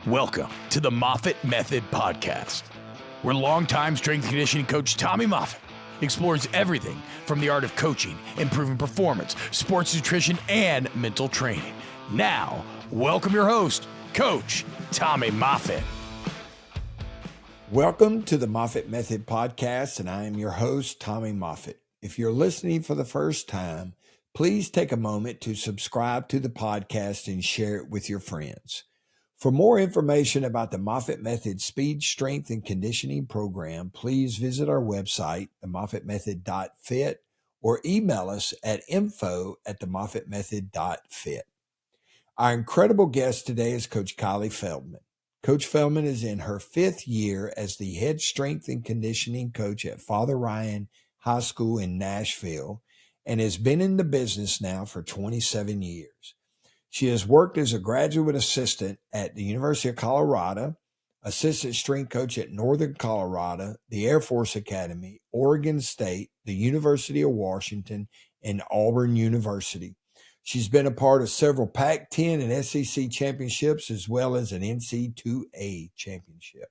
Welcome to the Moffitt Method Podcast, where longtime strength and conditioning coach Tommy Moffitt explores everything from the art of coaching, improving performance, sports nutrition, and mental training. Now, welcome your host, Coach Tommy Moffitt. Welcome to the Moffitt Method Podcast, and I am your host, Tommy Moffitt. If you're listening for the first time, please take a moment to subscribe to the podcast and share it with your friends. For more information about the Moffitt Method Speed, Strength, and Conditioning Program, please visit our website, themoffittmethod.fit, or email us at info@themoffittmethod.fit. Our incredible guest today is Coach Kylee Feldman. Coach Feldman is in her 5th year as the head strength and conditioning coach at Father Ryan High School in Nashville and has been in the business now for 27 years. She has worked as a graduate assistant at the University of Colorado, assistant strength coach at Northern Colorado, the Air Force Academy, Oregon State, the University of Washington, and Auburn University. She's been a part of several Pac Ten and SEC championships as well as an NCAA championship.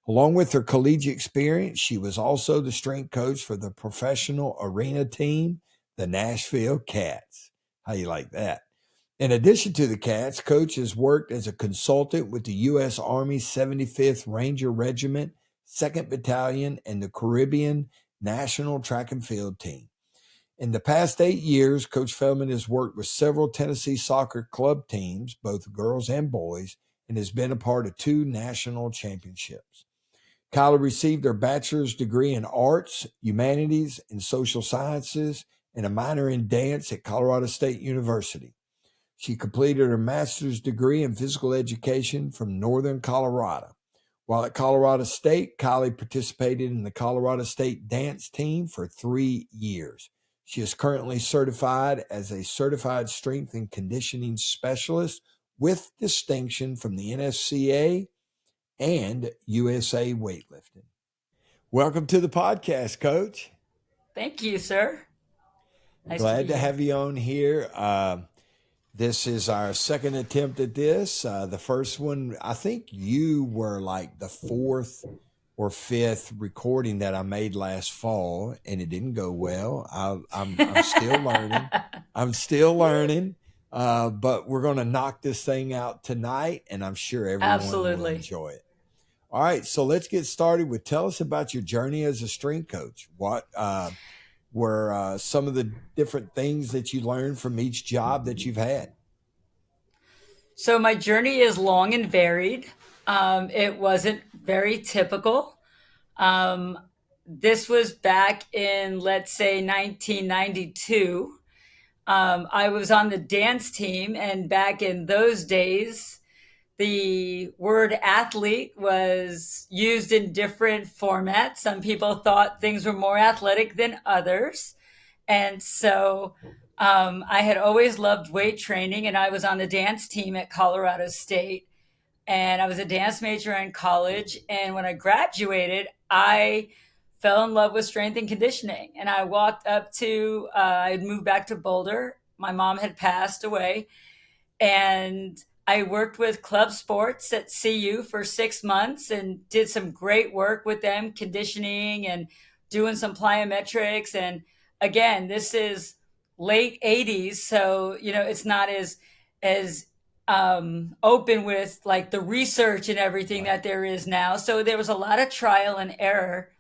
Along with her collegiate experience, she was also the strength coach for the professional arena team, the Nashville Kats. How you like that? In addition to the Cats, Coach has worked as a consultant with the U.S. Army 75th Ranger Regiment-2nd Battalion and the Caribbean National Track and Field Team. In the past 8 years, Coach Feldman has worked with several Tennessee soccer club teams, both girls and boys, and has been a part of 2 national championships. Kylee received her bachelor's degree in arts, humanities, and social sciences, and a minor in dance at Colorado State University. She completed her master's degree in physical education from Northern Colorado. While at Colorado State, Kylee participated in the Colorado State dance team for 3 years. She is currently certified as a certified strength and conditioning specialist with distinction from the NSCA and USA Weightlifting. Welcome to the podcast, Coach. Thank you, sir. Glad to have you on here. This is our second attempt at this. The first one, I think you were like the 4th or 5th recording that I made last fall, and it didn't go well. I'm still learning. But we're going to knock this thing out tonight, and I'm sure everyone will enjoy it. All right, so let's get started with tell us about your journey as a strength coach. What were some of the different things that you learned from each job that you've had? So my journey is long and varied. It wasn't very typical. This was back in, let's say, 1992. I was on the dance team, and back in those days, the word athlete was used in different formats. Some people thought things were more athletic than others. And so I had always loved weight training, and I was on the dance team at Colorado State. And I was a dance major in college. And when I graduated, I fell in love with strength and conditioning. And I walked up to, I had moved back to Boulder. My mom had passed away. And I worked with club sports at CU for 6 months and did some great work with them, conditioning and doing some plyometrics. And again, this is late 80s. So, it's not as open with like the research and everything that there is now. So there was a lot of trial and error.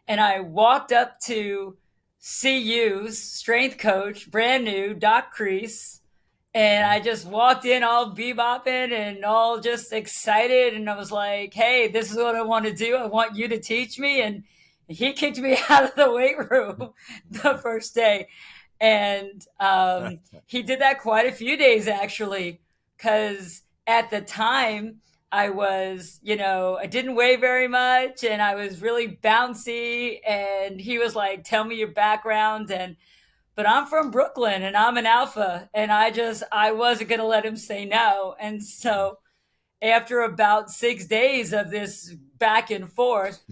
And I walked up to CU's strength coach, brand new, Doc Crease. And I just walked in all bebopping and all just excited. And I was like, hey, this is what I want to do. I want you to teach me. And he kicked me out of the weight room the first day. And he did that quite a few days, actually, because at the time I was, I didn't weigh very much and I was really bouncy. And he was like, tell me your background. But I'm from Brooklyn and I'm an alpha, and I wasn't going to let him say no. And so after about 6 days of this back and forth,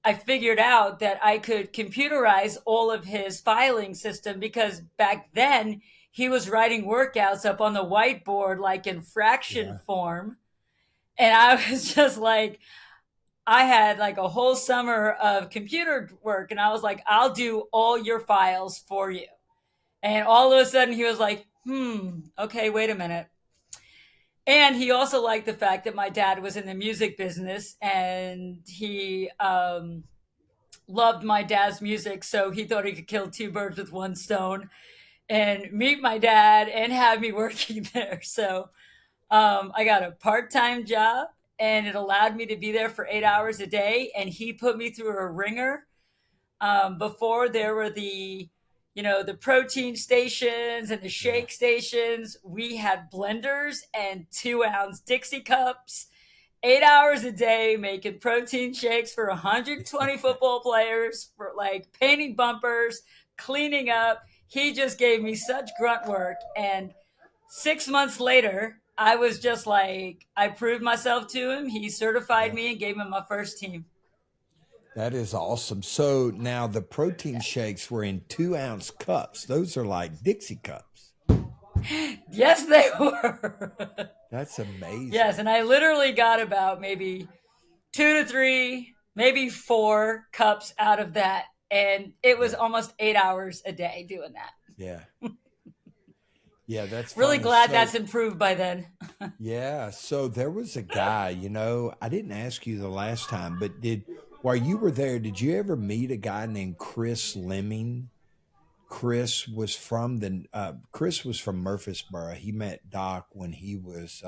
I figured out that I could computerize all of his filing system, because back then he was writing workouts up on the whiteboard like in fraction form. And I was just like, I had like a whole summer of computer work, and I was like, I'll do all your files for you. And all of a sudden he was like, okay, wait a minute. And he also liked the fact that my dad was in the music business, and he loved my dad's music. So he thought he could kill two birds with one stone and meet my dad and have me working there. So I got a part-time job, and it allowed me to be there for 8 hours a day. And he put me through a ringer. Before there were the protein stations and the shake stations, we had blenders and 2-ounce Dixie cups, 8 hours a day making protein shakes for 120 football players, for like painting bumpers, cleaning up. He just gave me such grunt work. And 6 months later, I was just like, I proved myself to him. He certified me and gave me my first team. That is awesome. So now the protein shakes were in 2-ounce cups. Those are like Dixie cups. Yes, they were. That's amazing. Yes, and I literally got about maybe 2 to 3, maybe 4 cups out of that. And it was almost 8 hours a day doing that. Yeah. Yeah, that's really funny. glad that's improved by then. Yeah. So there was a guy, I didn't ask you the last time, but while you were there, did you ever meet a guy named Chris Lemming? Chris was from Murfreesboro. He met Doc when he was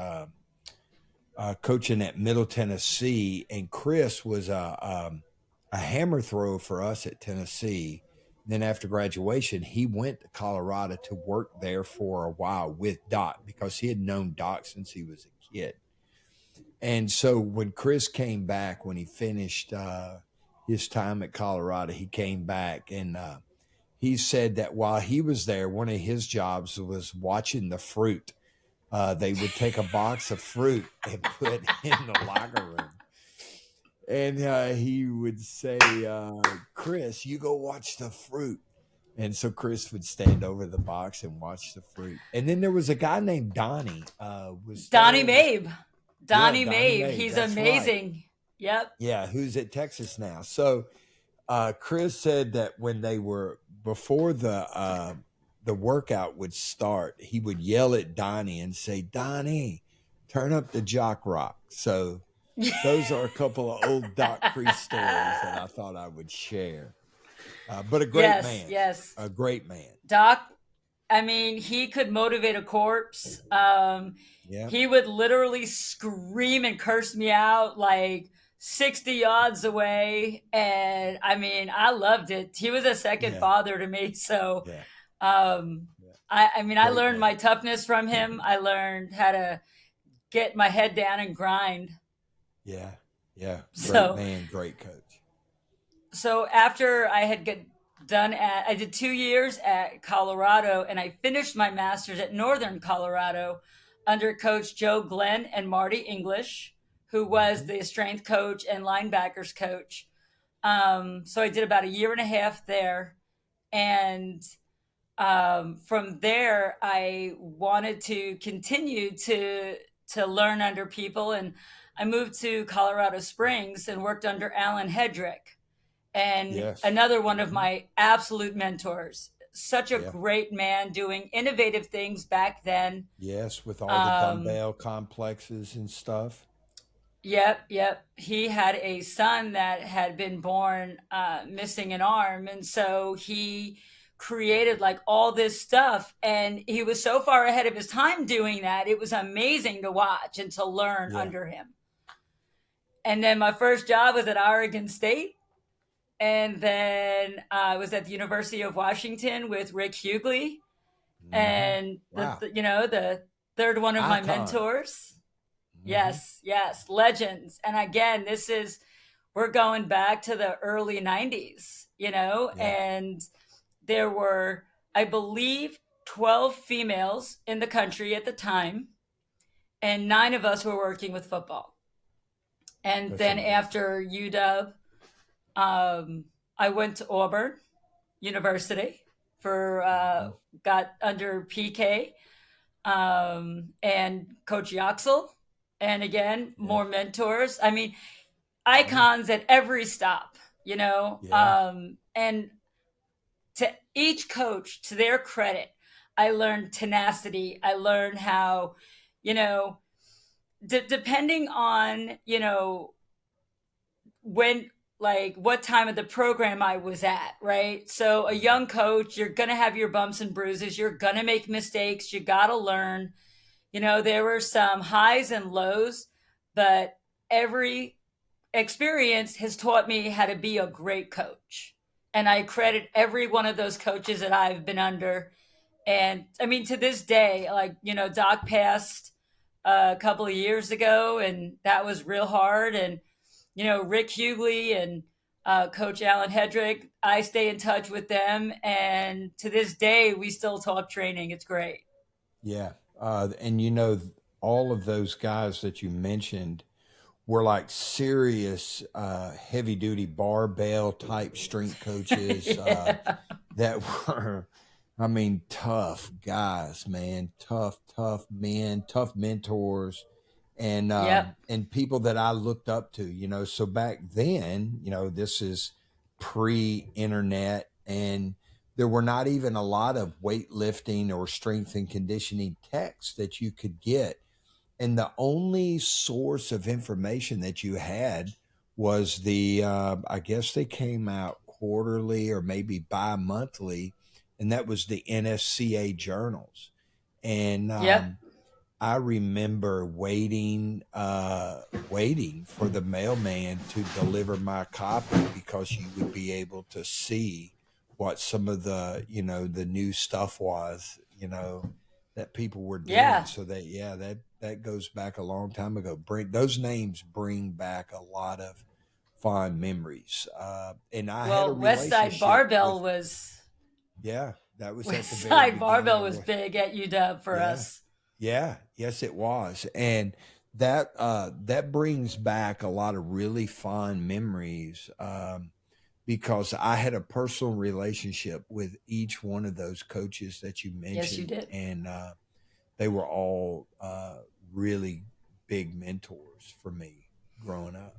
coaching at Middle Tennessee, and Chris was a hammer thrower for us at Tennessee. Then after graduation, he went to Colorado to work there for a while with Doc because he had known Doc since he was a kid. And so when Chris came back, when he finished his time at Colorado, he came back and he said that while he was there, one of his jobs was watching the fruit. They would take a box of fruit and put in the locker room. And he would say, Chris, you go watch the fruit. And so Chris would stand over the box and watch the fruit. And then there was a guy named Donnie. Donnie Mabe. Donnie Mabe. He's That's amazing. Right. Yep. Yeah, who's at Texas now. So Chris said that when they were, before the workout would start, he would yell at Donnie and say, Donnie, turn up the jock rock. So those are a couple of old Doc Priest stories that I thought I would share. But a great man. Yes. A great man. Doc, I mean, he could motivate a corpse. He would literally scream and curse me out like 60 yards away. And I mean, I loved it. He was a second father to me. So, I learned my toughness from him. I learned how to get my head down and grind. Yeah. Great man, great coach. So after I had I did 2 years at Colorado, and I finished my master's at Northern Colorado under Coach Joe Glenn and Marty English, who was the strength coach and linebackers coach. So I did about 1.5 years there. And from there, I wanted to continue to learn under people. And I moved to Colorado Springs and worked under Alan Hedrick, and another one of my absolute mentors. Such a great man doing innovative things back then. Yes, with all the dumbbell complexes and stuff. Yep. He had a son that had been born missing an arm. And so he created like all this stuff, and he was so far ahead of his time doing that. It was amazing to watch and to learn under him. And then my first job was at Oregon State. And then I was at the University of Washington with Rick Hughley. And, the third one of my mentors. Yes, legends. And again, we're going back to the early 90s, and there were, I believe, 12 females in the country at the time, and 9 of us were working with football. And then after UW, I went to Auburn University got under PK and Coach Yoxel And again, more mentors. I mean, icons at every stop, and to each coach, to their credit, I learned tenacity. I learned how, depending on, when, like, what time of the program I was at, right? So a young coach, you're going to have your bumps and bruises. You're going to make mistakes. You got to learn. There were some highs and lows, but every experience has taught me how to be a great coach. And I credit every one of those coaches that I've been under. And I mean, to this day, like, Doc passed a couple of years ago, and that was real hard. And, Rick Hughley and Coach Alan Hedrick, I stay in touch with them. And to this day, we still talk training. It's great. Yeah. And all of those guys that you mentioned were like serious, heavy duty barbell type strength coaches, that were, I mean, tough guys, man, tough men, tough mentors, and, and people that I looked up to, so back then, this is pre-internet, and there were not even a lot of weightlifting or strength and conditioning texts that you could get. And the only source of information that you had was I guess they came out quarterly or maybe bi-monthly, and that was the NSCA journals. And I remember waiting for the mailman to deliver my copy, because you would be able to see what some of the, the new stuff was, that people were doing. Yeah. So that goes back a long time ago. Those names bring back a lot of fond memories. And I had a West Side Barbell was. Yeah, that was West at the Side Barbell was big at UW for us. Yeah, yes, it was, and that brings back a lot of really fond memories. Because I had a personal relationship with each one of those coaches that you mentioned. Yes, you did. And they were all really big mentors for me growing up.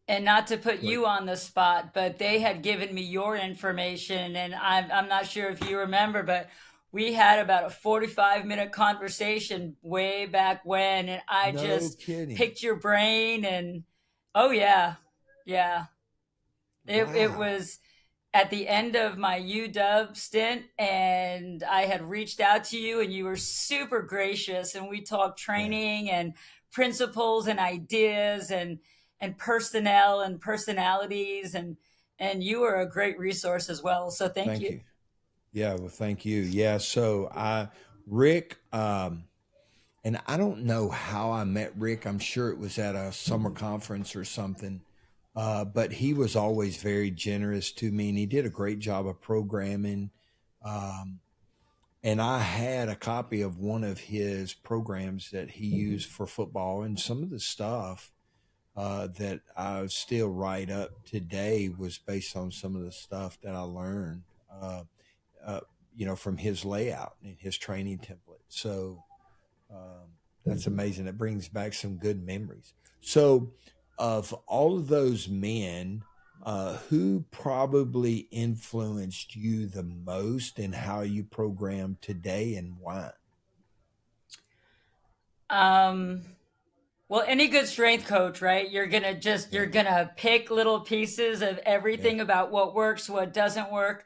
And not to put you on the spot, but they had given me your information, and I'm not sure if you remember, but we had about a 45-minute conversation way back when, and I picked your brain, and oh yeah. It was at the end of my UW stint, and I had reached out to you, and you were super gracious, and we talked training and principles and ideas and personnel and personalities, and you were a great resource as well. So thank you. Yeah, well, thank you. Yeah, so Rick, and I don't know how I met Rick. I'm sure it was at a summer conference or something. But he was always very generous to me, and he did a great job of programming. And I had a copy of one of his programs that he used for football, and some of the stuff that I still write up today was based on some of the stuff that I learned, from his layout and his training template. So that's amazing. It brings back some good memories. So, of all of those men, who probably influenced you the most in how you program today, and why? Well, any good strength coach, right? You're gonna pick little pieces of everything about what works, what doesn't work.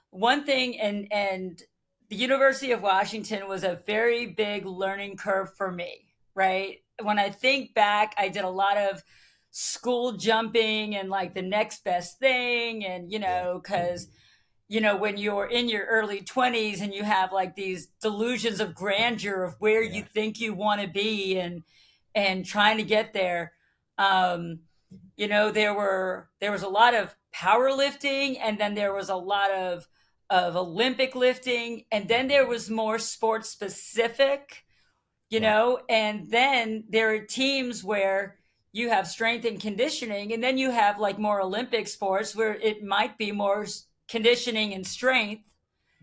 One thing, and the University of Washington was a very big learning curve for me, right? When I think back, I did a lot of school jumping and like the next best thing, and because when you're in your early 20s and you have like these delusions of grandeur of where you think you want to be, and trying to get there, there was a lot of powerlifting, and then there was a lot of Olympic lifting, and then there was more sports specific, and then there are teams where you have strength and conditioning, and then you have like more Olympic sports where it might be more conditioning and strength.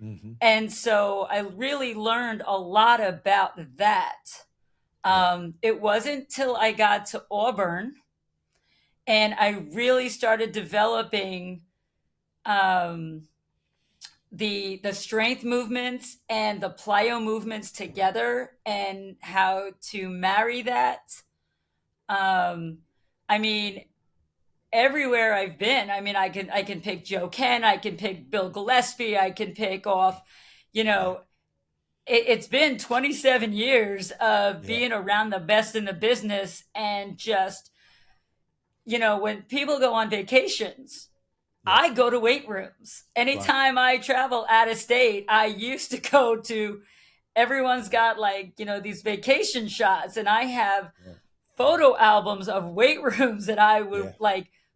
Mm-hmm. And so I really learned a lot about that. It wasn't till I got to Auburn and I really started developing the strength movements and the plyo movements together and how to marry that. I mean, everywhere I've been, I mean, I can pick Joe Ken, I can pick Bill Gillespie, I can pick off, it's been 27 years of being around the best in the business and just, when people go on vacations, I go to weight rooms. Anytime I travel out of state, I used to go to, everyone's got these vacation shots, and I have photo albums of weight rooms that I would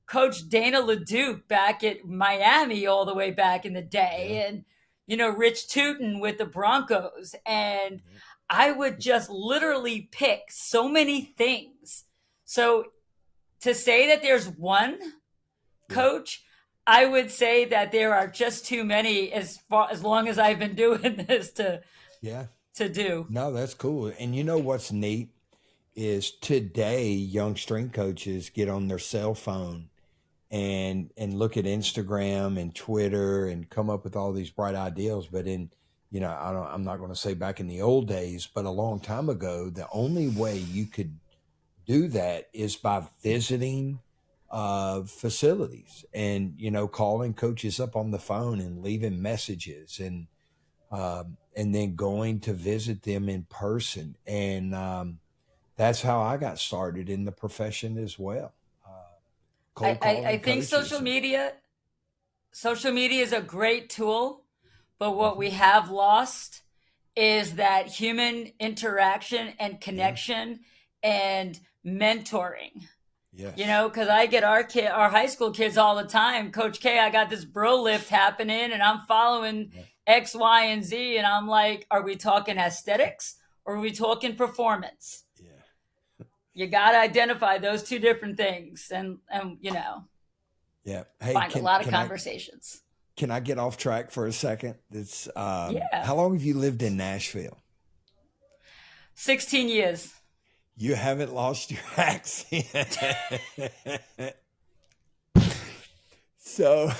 Coach Dana LeDuc back at Miami all the way back in the day. And, Rich Tootin with the Broncos. And I would just literally pick so many things. So to say that there's one coach, I would say that there are just too many as long as I've been doing this to do. No, that's cool. And you know what's neat is today young strength coaches get on their cell phone and look at Instagram and Twitter and come up with all these bright ideas. But I'm not going to say back in the old days, but a long time ago, the only way you could do that is by visiting facilities and, calling coaches up on the phone and leaving messages and then going to visit them in person. And that's how I got started in the profession as well. I think social media is a great tool, but what we have lost is that human interaction and connection and mentoring. Yes. Because I get our high school kids all the time. Coach K, I got this bro lift happening and I'm following X, Y, and Z. And I'm like, are we talking aesthetics or are we talking performance? Yeah. You got to identify those two different things and yeah. Hey, find a lot of conversations. Can I get off track for a second? It's how long have you lived in Nashville? 16 years. You haven't lost your accent. So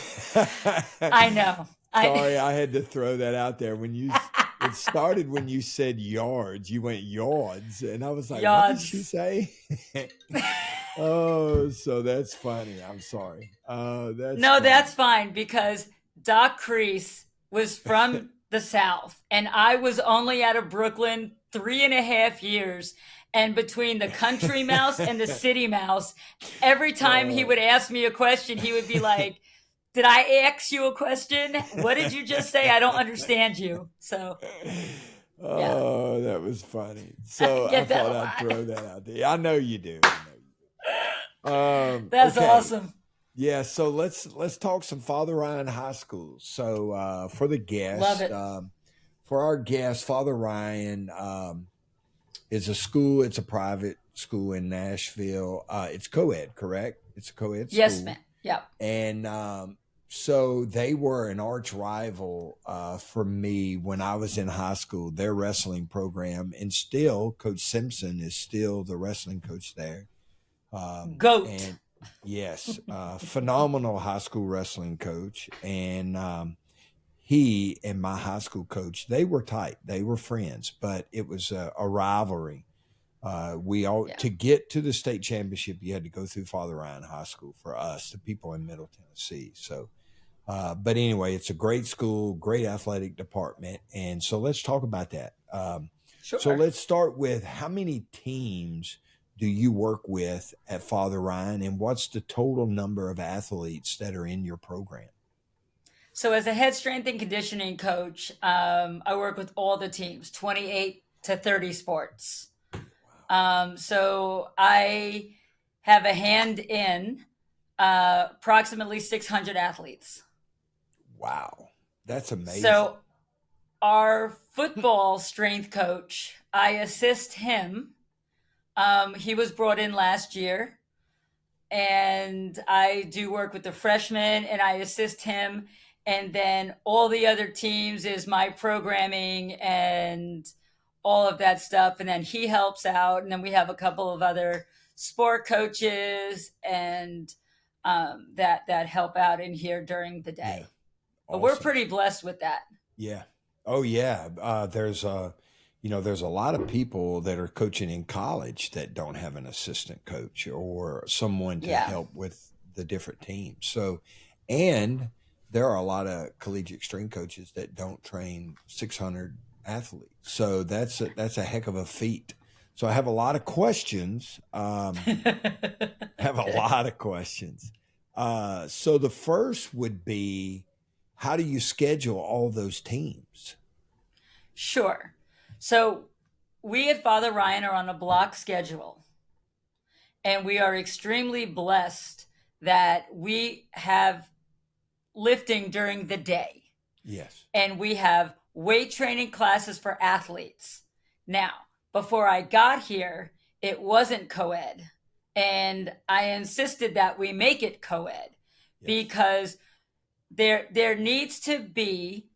I know. Sorry, I had to throw that out there. It started when you said yards. You went yards, and I was like, yards. What did she say? Oh, so that's funny. I'm sorry. That's fine because Doc Crease was from the South, and I was only out of Brooklyn 3.5 years. And between the country mouse and the city mouse, every time he would ask me a question, he would be like, did I ask you a question? What did you just say? I don't understand you. So, Oh, that was funny. So I thought I'd throw that out there. I know you do. That's awesome. Yeah, so let's talk some Father Ryan High School. So for the guest, love it. For our guest, Father Ryan is a school. It's a private school in Nashville. It's co-ed, correct? It's a co-ed school. Yes, ma'am. Yeah. And so they were an arch rival for me when I was in high school, their wrestling program. And still, Coach Simpson is still the wrestling coach there. GOAT. And yes, phenomenal high school wrestling coach. And he and my high school coach, they were tight. They were friends, but it was a rivalry. To get to the state championship, you had to go through Father Ryan High School for us, the people in Middle Tennessee. So, but anyway, it's a great school, great athletic department. And so let's talk about that. Sure. So let's start with how many teams do you work with at Father Ryan, and what's the total number of athletes that are in your program? So as a head strength and conditioning coach, I work with all the teams, 28 to 30 sports. So I have a hand in approximately 600 athletes. Wow. That's amazing. So our football strength coach, I assist him. He was brought in last year, and I do work with the freshmen and I assist him. And then all the other teams is my programming and all of that stuff. And then he helps out. And then we have a couple of other sport coaches and that help out in here during the day. Yeah. But we're pretty blessed with that. Yeah. Oh yeah. There's a lot of people that are coaching in college that don't have an assistant coach or someone to help with the different teams. So, and there are a lot of collegiate strength coaches that don't train 600 athletes. So that's a heck of a feat. So I have a lot of questions. So the first would be, how do you schedule all those teams? Sure. So we at Father Ryan are on a block schedule, and we are extremely blessed that we have lifting during the day. Yes. And we have weight training classes for athletes. Now, before I got here, it wasn't co-ed. And I insisted that we make it co-ed because there needs to be,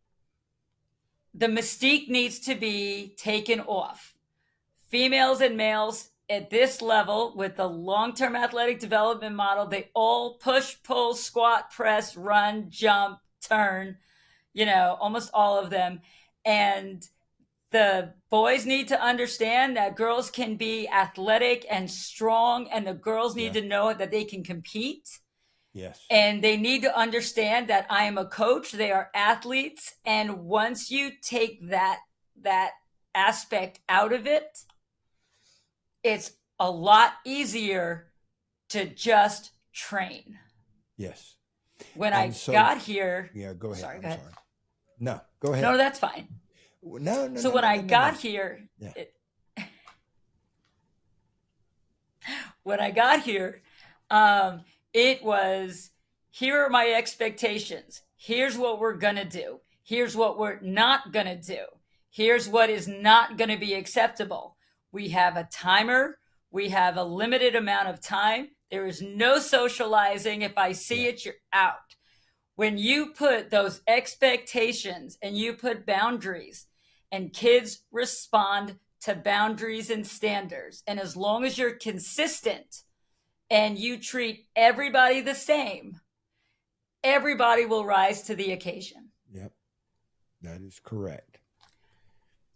the mystique needs to be taken off. Females and males at this level with the long-term athletic development model, they all push, pull, squat, press, run, jump, turn, almost all of them. And the boys need to understand that girls can be athletic and strong, and the girls need to know that they can compete. Yes. And they need to understand that I am a coach. They are athletes. And once you take that aspect out of it, it's a lot easier to just train. Yes. When I got here. Yeah, go ahead. Sorry, I'm go ahead. sorry. No, go ahead. No, that's fine. No. So when I got here, it was, here are my expectations. Here's what we're going to do. Here's what we're not going to do. Here's what is not going to be acceptable. We have a timer. We have a limited amount of time. There is no socializing. If I see it, you're out. When you put those expectations and you put boundaries, and kids respond to boundaries and standards, and as long as you're consistent and you treat everybody the same, everybody will rise to the occasion. Yep. That is correct.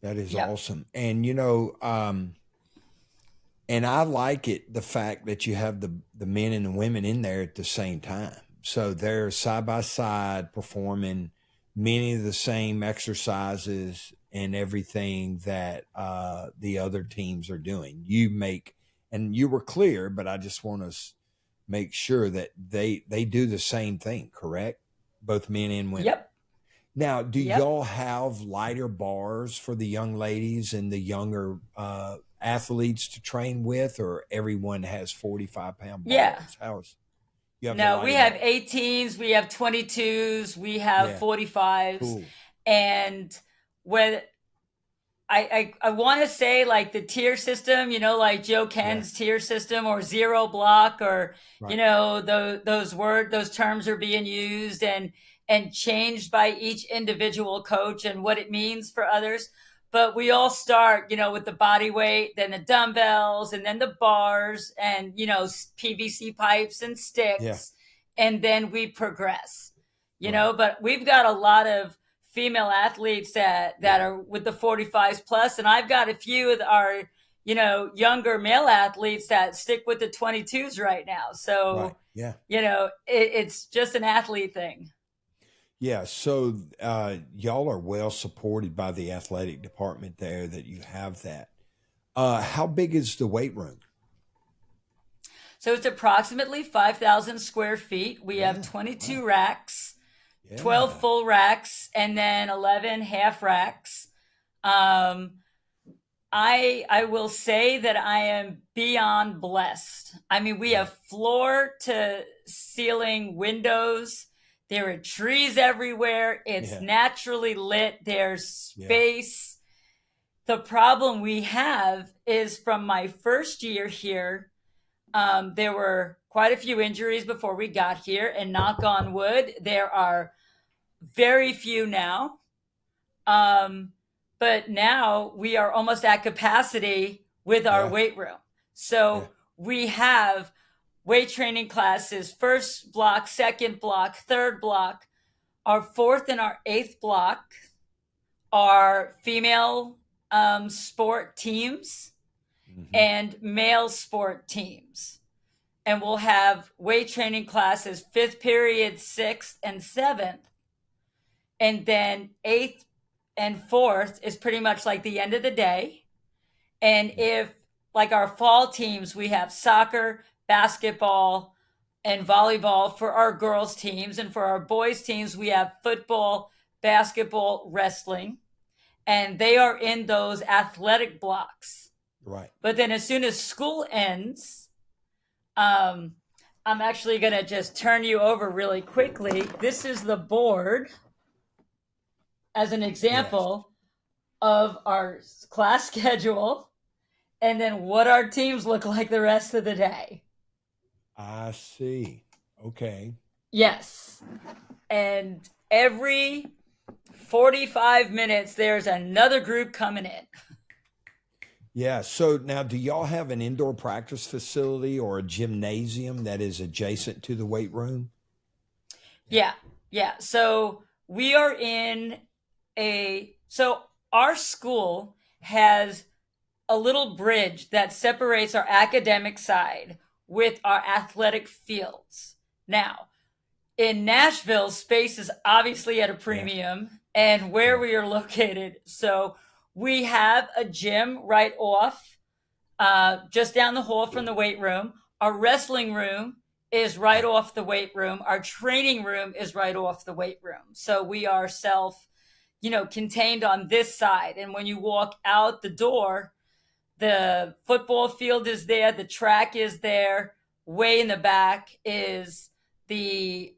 That is awesome. And, and I like it, the fact that you have the men and the women in there at the same time. So they're side by side performing many of the same exercises and everything that the other teams are doing. And you were clear, but I just want to make sure that they do the same thing, correct? Both men and women. Yep. Now, do y'all have lighter bars for the young ladies and the younger athletes to train with, or everyone has 45-pound bars? Yeah. No, we have 18s, we have 22s, we have 45s. Cool. And when I want to say like the tier system, like Joe Ken's tier system or zero block, or, those terms are being used and changed by each individual coach and what it means for others. But we all start, with the body weight, then the dumbbells, and then the bars, and, PVC pipes and sticks. And then we progress, but we've got a lot of female athletes that are with the 45s plus. And I've got a few of our, younger male athletes that stick with the 22s right now. So, it's just an athlete thing. Yeah, so y'all are well supported by the athletic department there that you have that. How big is the weight room? So it's approximately 5,000 square feet. We have 22 racks, 12 full racks, and then 11 half racks. I will say that I am beyond blessed. I mean, we have floor to ceiling windows. There are trees everywhere. It's naturally lit. There's space. The problem we have is from my first year here, there were quite a few injuries before we got here, and knock on wood, there are very few now. but now we are almost at capacity with our weight room. So we have weight training classes, first block, second block, third block. Our fourth and our eighth block are female sport teams and male sport teams. And we'll have weight training classes, fifth period, sixth, and seventh. And then eighth and fourth is pretty much like the end of the day. And if, like our fall teams, we have soccer, basketball, and volleyball for our girls' teams. And for our boys' teams, we have football, basketball, wrestling. And they are in those athletic blocks. Right. But then as soon as school ends, I'm actually going to just turn you over really quickly. This is the board as an example of our class schedule and then what our teams look like the rest of the day. I see. Okay. Yes. And every 45 minutes, there's another group coming in. Yeah. So now, do y'all have an indoor practice facility or a gymnasium that is adjacent to the weight room? Yeah. So we are in so our school has a little bridge that separates our academic side with our athletic fields. Now, in Nashville, space is obviously at a premium and where we are located. So we have a gym right off, just down the hall from the weight room. Our wrestling room is right off the weight room. Our training room is right off the weight room. So we are contained on this side. And when you walk out the door, the football field is there. The track is there. Way in the back is the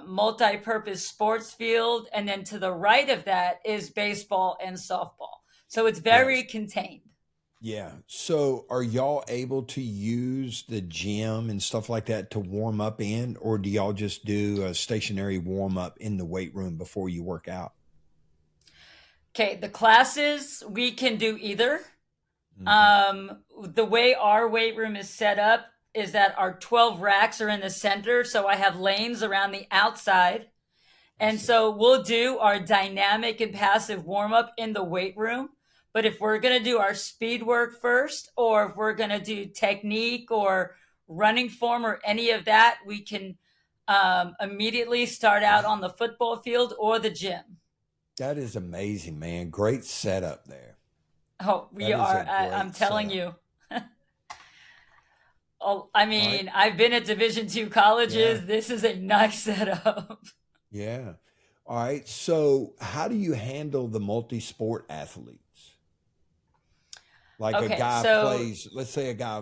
multi-purpose sports field. And then to the right of that is baseball and softball. So it's very contained. Yeah. So are y'all able to use the gym and stuff like that to warm up in, or do y'all just do a stationary warm up in the weight room before you work out? Okay. The classes, we can do either. The way our weight room is set up is that our 12 racks are in the center. So I have lanes around the outside. And so we'll do our dynamic and passive warm up in the weight room. But if we're going to do our speed work first, or if we're going to do technique or running form or any of that, we can immediately start out on the football field or the gym. That is amazing, man. Great setup there. Oh, I'm telling you. I've been at Division II colleges. Yeah. This is a nice setup. Yeah. All right. So how do you handle the multi-sport athletes? Like a guy plays, let's say a guy,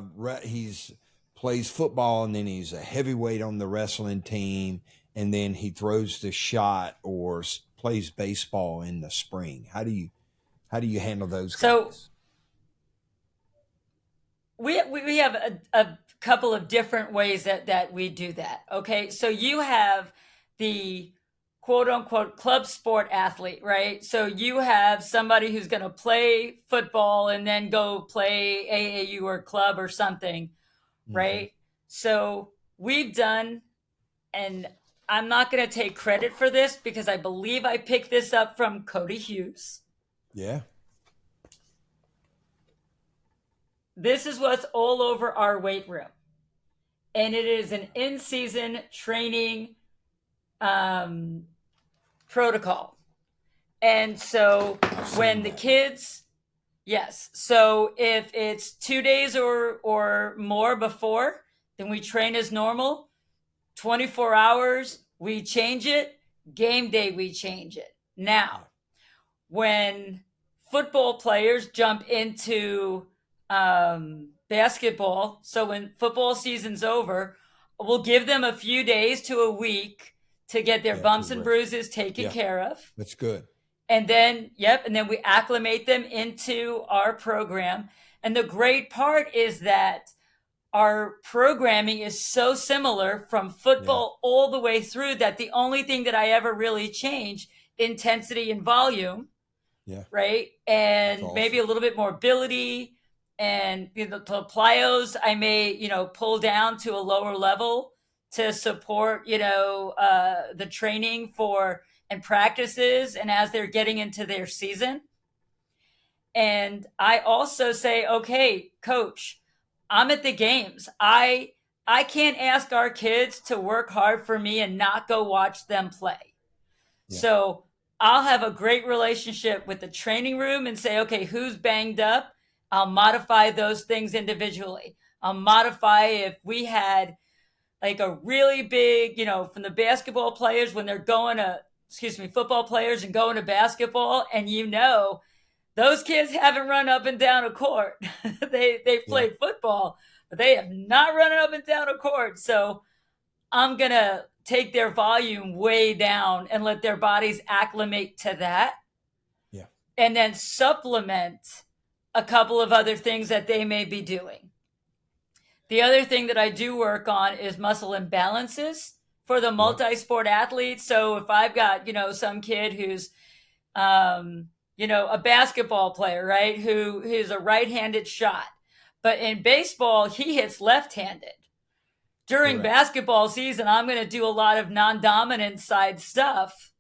plays football and then he's a heavyweight on the wrestling team and then he throws the shot or plays baseball in the spring. How do you handle those guys? So we have a couple of different ways that we do that. Okay. So you have the quote unquote club sport athlete, right? So you have somebody who's going to play football and then go play AAU or club or something, right? So we've done, and I'm not going to take credit for this because I believe I picked this up from Cody Hughes. Yeah. This is what's all over our weight room. And it is an in-season training protocol. And so when the kids, so if it's 2 days or more before, then we train as normal. 24 hours, we change it. Game day, we change it. Now, when football players jump into basketball, so when football season's over, we'll give them a few days to a week to get their bumps and bruises taken care of. That's good. And then, and then we acclimate them into our program. And the great part is that our programming is so similar from football all the way through that the only thing that I ever really changed, intensity and volume, Yeah. right? And That's maybe a awesome. little bit more ability. And the plyos I may, pull down to a lower level to support, the training for and practices and as they're getting into their season. And I also say, okay, coach, I'm at the games. I can't ask our kids to work hard for me and not go watch them play. Yeah. So I'll have a great relationship with the training room and say, okay, who's banged up? I'll modify those things individually. I'll modify if we had like a really big, from the basketball players when they're going to, football players and going to basketball. And those kids haven't run up and down a court. They've played football, but they have not run up and down a court. So I'm going to take their volume way down and let their bodies acclimate to that. Yeah. And then supplement a couple of other things that they may be doing. The other thing that I do work on is muscle imbalances for the multi-sport athletes. So if I've got, some kid who's, a basketball player, right, who's a right-handed shot, but in baseball, he hits left-handed. During basketball season, I'm going to do a lot of non-dominant side stuff,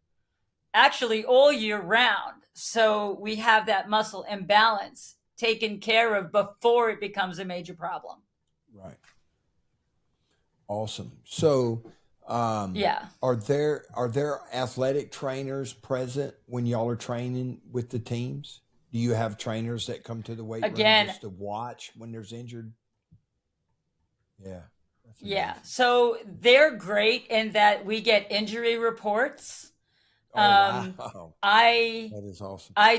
actually all year round. So we have that muscle imbalance taken care of before it becomes a major problem. Right. Awesome. So, are there athletic trainers present when y'all are training with the teams? Do you have trainers that come to the weight room just to watch when there's injured? Yeah. Yeah. So they're great in that we get injury reports. Wow. That is awesome. I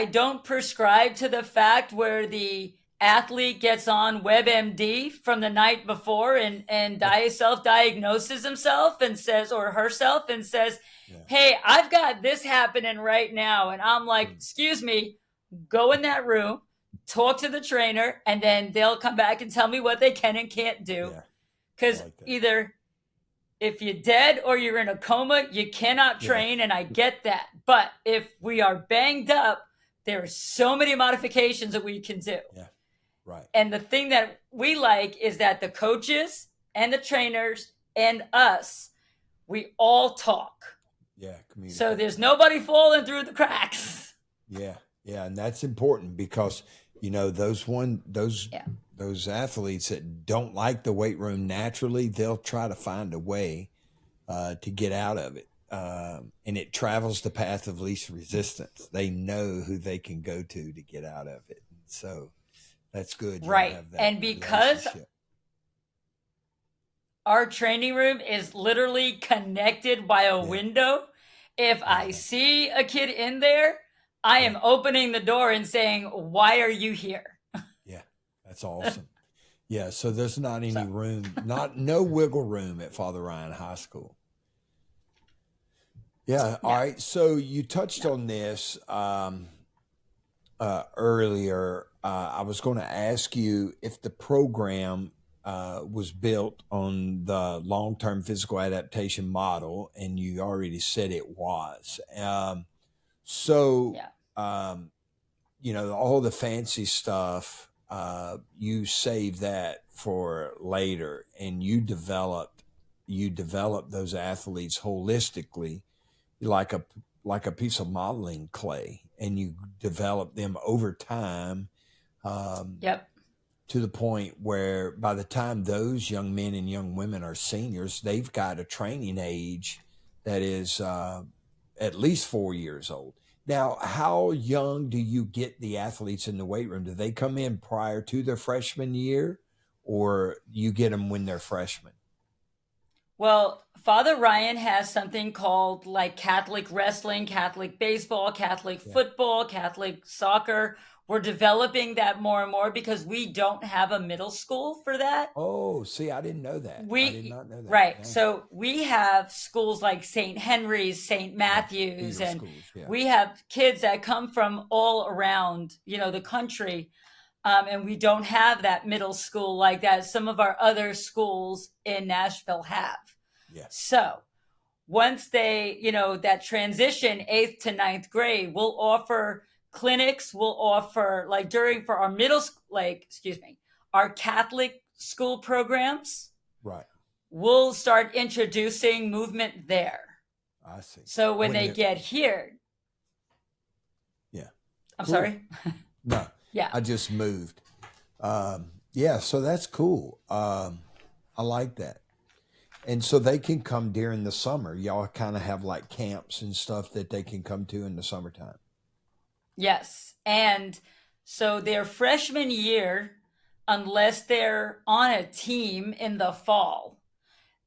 don't prescribe to the fact where the athlete gets on WebMD from the night before and self-diagnoses himself and says, or herself and says, hey, I've got this happening right now. And I'm like, excuse me, go in that room, talk to the trainer, and then they'll come back and tell me what they can and can't do. Because either if you're dead or you're in a coma, you cannot train, and I get that. But if we are banged up, there are so many modifications that we can do. Yeah, right. And the thing that we like is that the coaches and the trainers and us, we all talk. Yeah, so there's nobody falling through the cracks. Yeah, and that's important because those athletes that don't like the weight room naturally, they'll try to find a way to get out of it. And it travels the path of least resistance. They know who they can go to get out of it. So that's good. Right. And because our training room is literally connected by a window, if I see a kid in there, I am opening the door and saying, why are you here? Yeah, that's awesome. Yeah, so there's not any room, no wiggle room at Father Ryan High School. Yeah, all right. So you touched on this earlier. I was going to ask you if the program was built on the long-term physical adaptation model, and you already said it was. All the fancy stuff, you save that for later, and you develop those athletes holistically, like a piece of modeling clay, and you develop them over time. To the point where by the time those young men and young women are seniors, they've got a training age that is at least 4 years old. Now, how young do you get the athletes in the weight room? Do they come in prior to their freshman year, or you get them when they're freshmen? Well, Father Ryan has something called like Catholic wrestling, Catholic baseball, Catholic football, Catholic soccer. We're developing that more and more because we don't have a middle school for that. Oh, see, I didn't know that. I did not know that. Right. Yeah. So we have schools like St. Henry's, St. Matthew's, and we have kids that come from all around, the country. And we don't have that middle school like that some of our other schools in Nashville have. Yeah. So once they, that transition 8th to ninth grade, we'll offer clinics. We'll offer for our our Catholic school programs. Right. We'll start introducing movement there. I see. So when they get here. Yeah. I'm sorry. No. Yeah. I just moved. Yeah. So that's cool. I like that. And so they can come during the summer. Y'all kind of have like camps and stuff that they can come to in the summertime. Yes. And so their freshman year, unless they're on a team in the fall,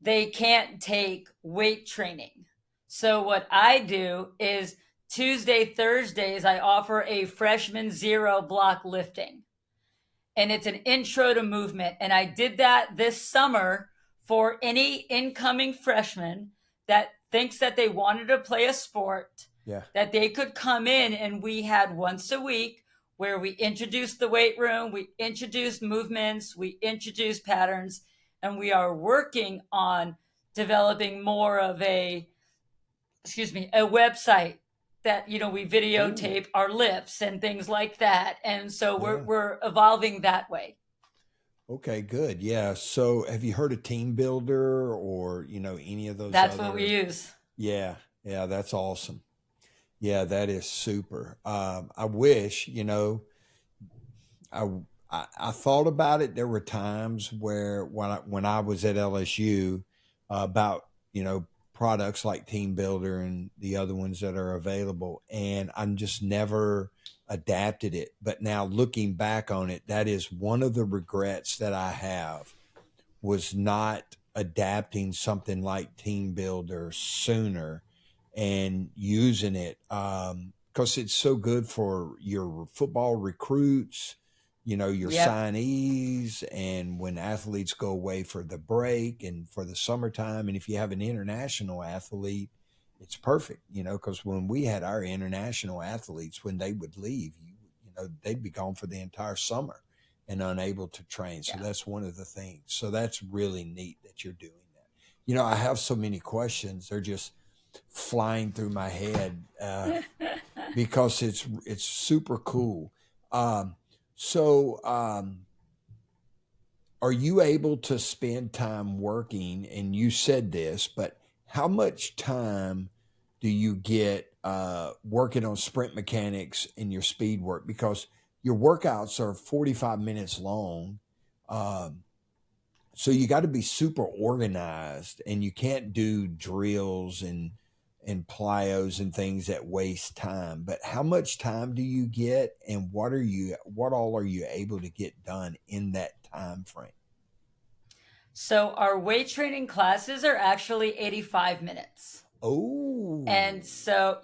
they can't take weight training. So what I do is Tuesday, Thursdays, I offer a freshman 0 block lifting. And it's an intro to movement. And I did that this summer for any incoming freshman that thinks that they wanted to play a sport, that they could come in, and we had once a week where we introduced the weight room, we introduced movements, we introduced patterns, and we are working on developing more of a website that, we videotape our lifts and things like that. And so we're evolving that way. Okay, good. Yeah. So have you heard of Team Builder or, any of those? That's what we use. Yeah. Yeah. That's awesome. Yeah, that is super. I wish, I thought about it. There were times where when I was at LSU about, products like Team Builder and the other ones that are available, and I'm just never adapted it. But now looking back on it, that is one of the regrets that I have, was not adapting something like Team Builder sooner and using it, because it's so good for your football recruits, your signees, and when athletes go away for the break and for the summertime. And if you have an international athlete, it's perfect, because when we had our international athletes, when they would leave, they'd be gone for the entire summer and unable to train. So that's one of the things. So that's really neat that you're doing that. I have so many questions. They're just flying through my head because it's super cool. So are you able to spend time working? And you said this, but how much time do you get working on sprint mechanics and your speed work? Because your workouts are 45 minutes long. So you got to be super organized, and you can't do drills and plyos and that waste time. But how much time do you get, and what all are you able to get done in that time frame? So our weight training classes are actually 85 minutes. Oh. And so,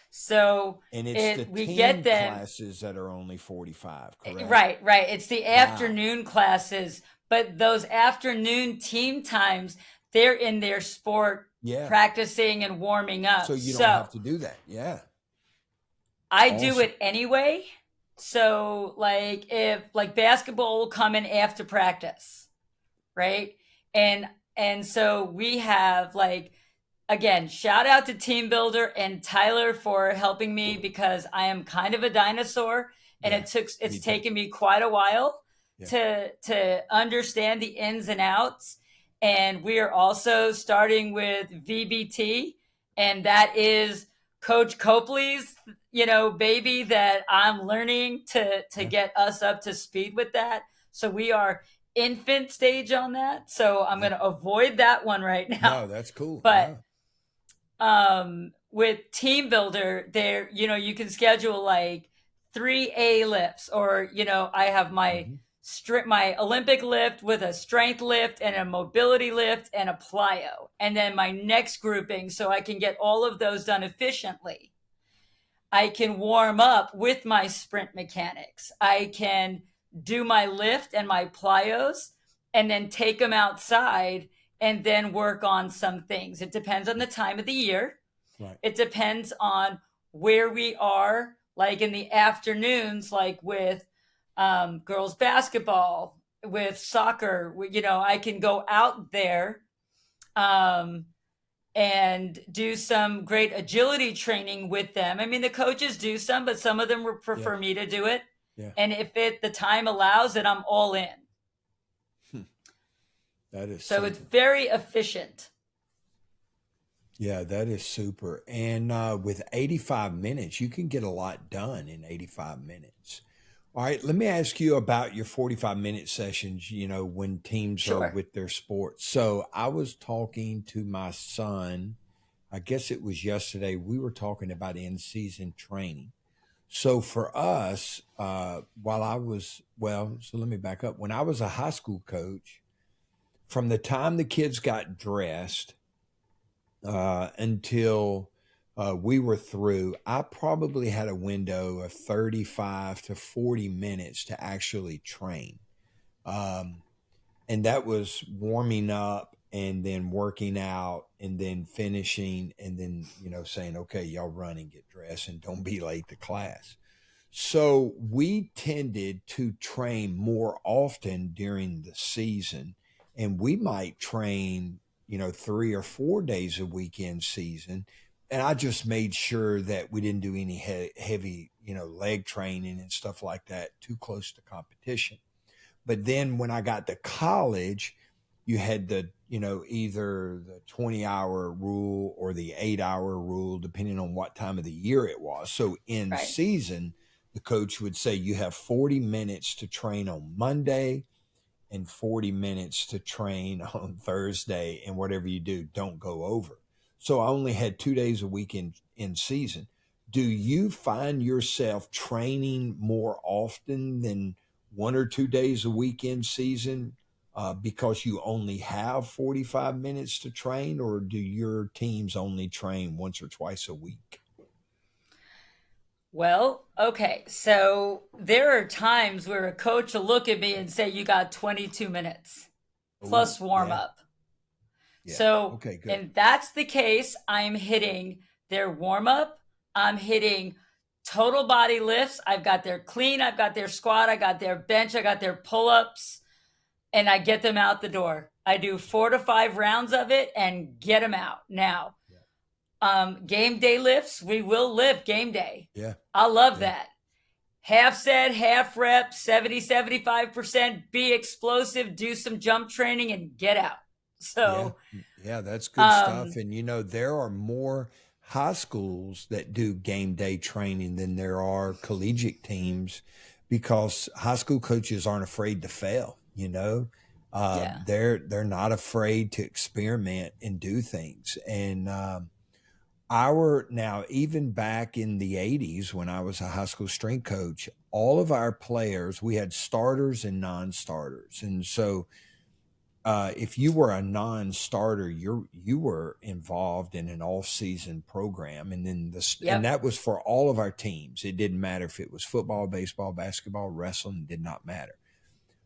So and it's the we team get them classes that are only 45, correct? Right. It's the afternoon classes, but those afternoon team times, they're in their sport practicing and warming up. So you don't have to do that. Yeah. I do it anyway. So if basketball will come in after practice, right? And so we have again, shout out to Team Builder and Tyler for helping me, because I am kind of a dinosaur, and it's taken me quite a while to understand the ins and outs. And we are also starting with VBT, and that is Coach Copley's, baby that I'm learning to get us up to speed with that. So we are infant stage on that. So I'm going to avoid that one right now. No, that's cool. But with Team Builder, there, you can schedule 3A lifts, or, I have my my Olympic lift with a strength lift and a mobility lift and a plyo, and then my next grouping, so I can get all of those done efficiently. I can warm up with my sprint mechanics. I can do my lift and my plyos, and then take them outside and then work on some things. It depends on the time of the year. Right. It depends on where we are, in the afternoons, with girls basketball, with soccer, I can go out there. and do some great agility training with them. I mean, the coaches do some, but some of them would prefer me to do it. Yeah. And if the time allows it, I'm all in. That is so super. It's very efficient. Yeah, that is super. And with 85 minutes, you can get a lot done in 85 minutes. All right, let me ask you about your 45-minute sessions, when teams are Sure. with their sports. So I was talking to my son, I guess it was yesterday, we were talking about in-season training. So for us, so let me back up. When I was a high school coach, from the time the kids got dressed until we were through, I probably had a window of 35 to 40 minutes to actually train. And that was warming up and then working out and then finishing and then, saying, okay, y'all run and get dressed and don't be late to class. So we tended to train more often during the season, and we might train, 3 or 4 days a week in season. And I just made sure that we didn't do any heavy, leg training and stuff like that too close to competition. But then when I got to college, you had the, either the 20-hour rule or the 8-hour rule, depending on what time of the year it was. So in season, the coach would say you have 40 minutes to train on Monday and 40 minutes to train on Thursday, and whatever you do, don't go over. So I only had 2 days a week in season. Do you find yourself training more often than 1 or 2 days a week in season because you only have 45 minutes to train, or do your teams only train once or twice a week? Well, okay. So there are times where a coach will look at me and say, you got 22 minutes plus warm up. Yeah. So, okay, good. And that's the case. I'm hitting their warm up. I'm hitting total body lifts. I've got their clean. I've got their squat. I got their bench. I got their pull-ups, and I get them out the door. I do 4 to 5 rounds of it and get them out. Now, game day lifts, we will lift game day. Yeah. I love that. Half set, half rep, 70, 75%, be explosive, do some jump training and get out. So yeah, that's good stuff. And there are more high schools that do game day training than there are collegiate teams, because high school coaches aren't afraid to fail, they're not afraid to experiment and do things. And now, even back in the 80s, when I was a high school strength coach, all of our players, we had starters and non-starters. And so if you were a non-starter, you were involved in an off-season program. And then and that was for all of our teams. It didn't matter if it was football, baseball, basketball, wrestling, it did not matter.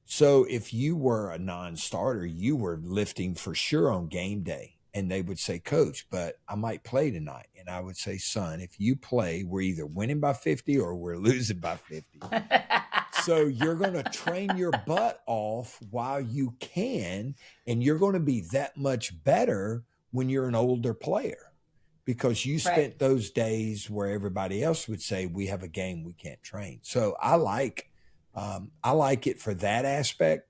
So if you were a non-starter, you were lifting for sure on game day. And they would say, Coach, but I might play tonight. And I would say, son, if you play, we're either winning by 50 or we're losing by 50. So you're going to train your butt off while you can, and you're going to be that much better when you're an older player, because you spent those days where everybody else would say, we have a game, we can't train. So I like it for that aspect.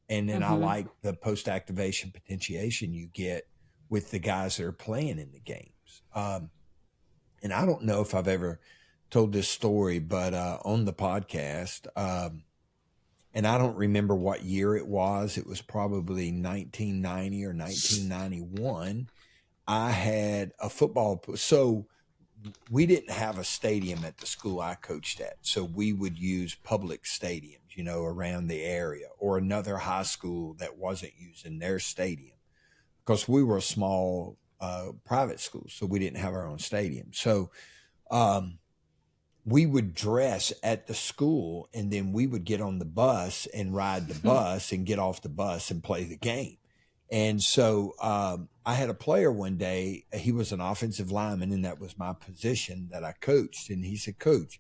And then I like the post-activation potentiation you get with the guys that are playing in the games. And I don't know if I've ever told this story, but on the podcast, and I don't remember what year it was probably 1990 or 1991. I had a football. So we didn't have a stadium at the school I coached at. So we would use public stadiums, around the area, or another high school that wasn't using their stadium, because we were a small private school, so we didn't have our own stadium. So we would dress at the school, and then we would get on the bus and ride the bus and get off the bus and play the game. And so I had a player one day, he was an offensive lineman, and that was my position that I coached. And he said, Coach,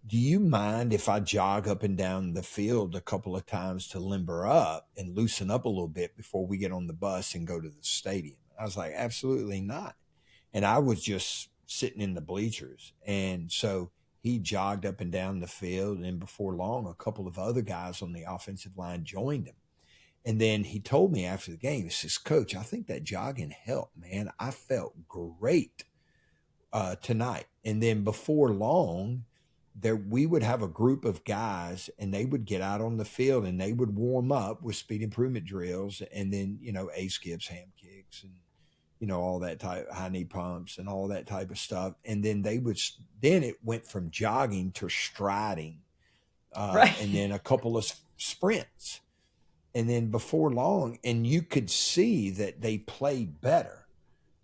do you mind if I jog up and down the field a couple of times to limber up and loosen up a little bit before we get on the bus and go to the stadium? I was like, absolutely not. And I was just sitting in the bleachers. And so he jogged up and down the field. And before long, a couple of other guys on the offensive line joined him. And then he told me after the game, he says, Coach, I think that jogging helped, man. I felt great tonight. And then before long, we would have a group of guys and they would get out on the field and they would warm up with speed improvement drills and then, A skips, ham kicks, and, all that type, high knee pumps and all that type of stuff. And then then it went from jogging to striding, Right. and then a couple of sprints. And then before long, and you could see that they played better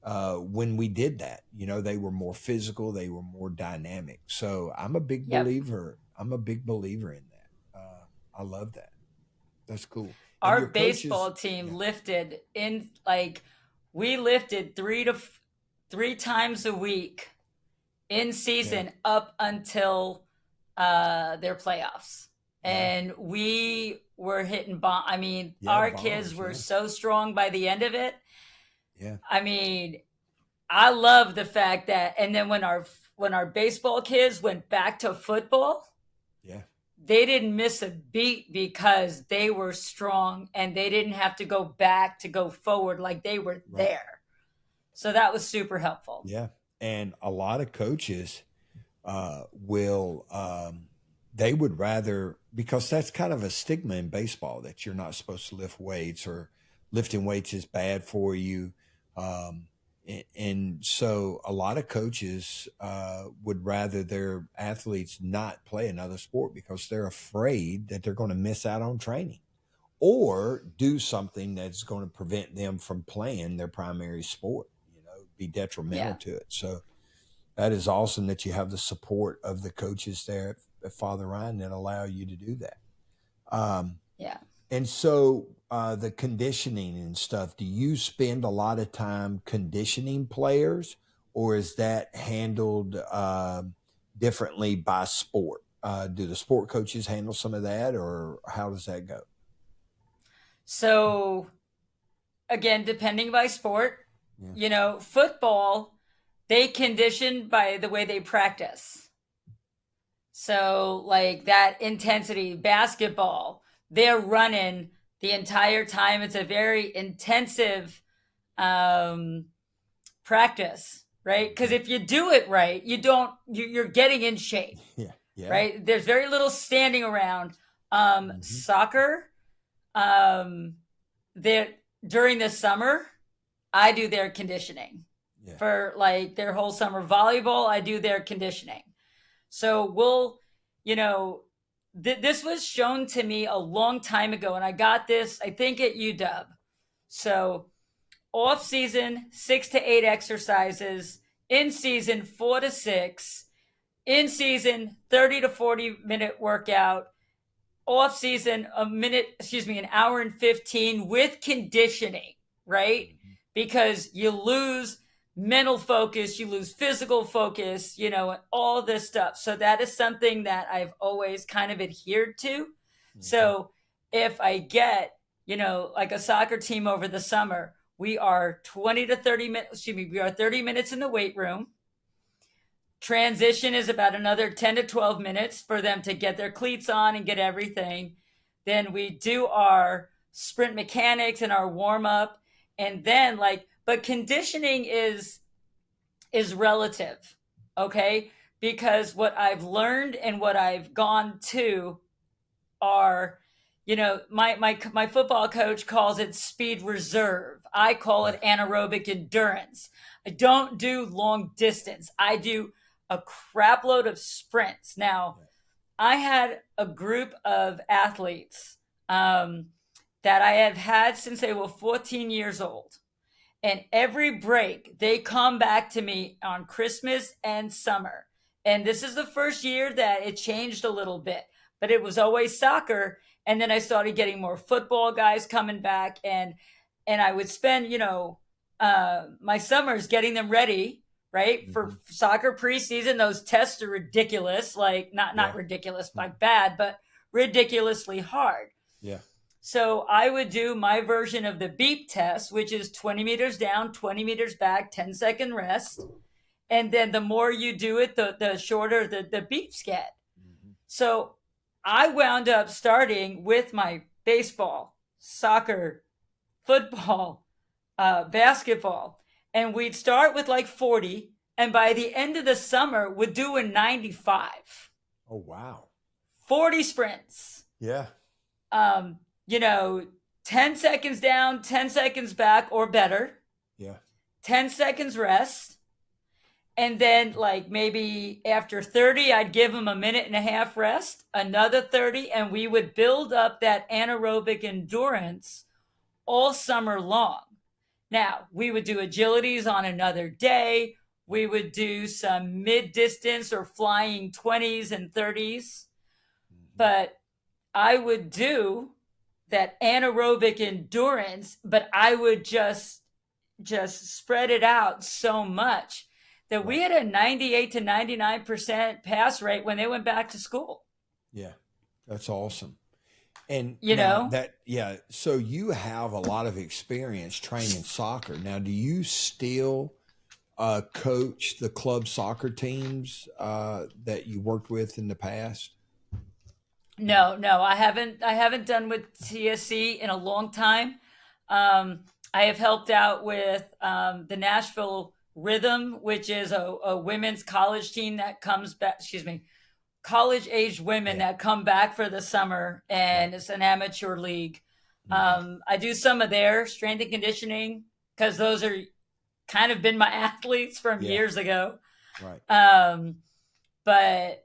when we did that. They were more physical, they were more dynamic. So I'm a big believer. I'm a big believer in that. I love that. That's cool. Our baseball team lifted we lifted three times a week in season up until their playoffs. And we were hitting bomb. I mean, our kids were so strong by the end of it. Yeah. I mean, I love the fact that, and then when our baseball kids went back to football, they didn't miss a beat because they were strong and they didn't have to go back to go forward. Like they were there. So that was super helpful. Yeah. And a lot of coaches they would rather, because that's kind of a stigma in baseball that you're not supposed to lift weights or lifting weights is bad for you. And so a lot of coaches would rather their athletes not play another sport because they're afraid that they're going to miss out on training or do something that's going to prevent them from playing their primary sport, be detrimental to it. So that is awesome that you have the support of the coaches there at Father Ryan that allow you to do that. And so the conditioning and stuff, do you spend a lot of time conditioning players, or is that handled differently by sport? Do the sport coaches handle some of that, or how does that go? So again, depending by sport, football, they condition by the way they practice. So like that intensity, basketball, they're running the entire time. It's a very intensive practice, right? Because if you do it right, you're getting in shape, right? There's very little standing around. Soccer, during the summer, I do their conditioning. For like their whole summer. Volleyball, I do their conditioning. So we'll, this was shown to me a long time ago, and I got this, I think, at UW. So off season, 6 to 8 exercises, in season, 4 to 6, in season, 30 to 40 minute workout, off season, an hour and 15 with conditioning, right? Because you lose mental focus, you lose physical focus, and all this stuff. So that is something that I've always kind of adhered to. So if I get, like a soccer team over the summer, we are 30 minutes in the weight room. Transition is about another 10 to 12 minutes for them to get their cleats on and get everything. Then we do our sprint mechanics and our warm up. And then but conditioning is relative, okay? Because what I've learned and what I've gone to are, my football coach calls it speed reserve. I call it anaerobic endurance. I don't do long distance. I do a crap load of sprints. Now, I had a group of athletes that I have had since they were 14 years old. And every break, they come back to me on Christmas and summer. And this is the first year that it changed a little bit, but it was always soccer. And then I started getting more football guys coming back. And I would spend, my summers getting them ready, right? For soccer preseason. Those tests are ridiculous. Not ridiculous, like bad, but ridiculously hard. Yeah. So I would do my version of the beep test, which is 20 meters down, 20 meters back, 10-second rest. And then the more you do it, the shorter the beeps get. Mm-hmm. So I wound up starting with my baseball, soccer, football, basketball. And we'd start with like 40. And by the end of the summer, we'd do a 95. Oh, wow. 40 sprints. Yeah. 10 seconds down, 10 seconds back or better. Yeah. 10 seconds rest. And then like maybe after 30, I'd give them a minute and a half rest, another 30, and we would build up that anaerobic endurance all summer long. Now, we would do agilities on another day. We would do some mid-distance or flying 20s and 30s. But I would do that anaerobic endurance, but I would just spread it out so much that we had a 98 to 99% pass rate when they went back to school. Yeah, that's awesome. And so you have a lot of experience training soccer. Now, do you still coach the club soccer teams that you worked with in the past? No, I haven't done with TSC in a long time. I have helped out with the Nashville Rhythm, which is a women's college team that comes back, college-aged women that come back for the summer, and it's an amateur league. I do some of their strength and conditioning because those are kind of been my athletes from years ago. Right. But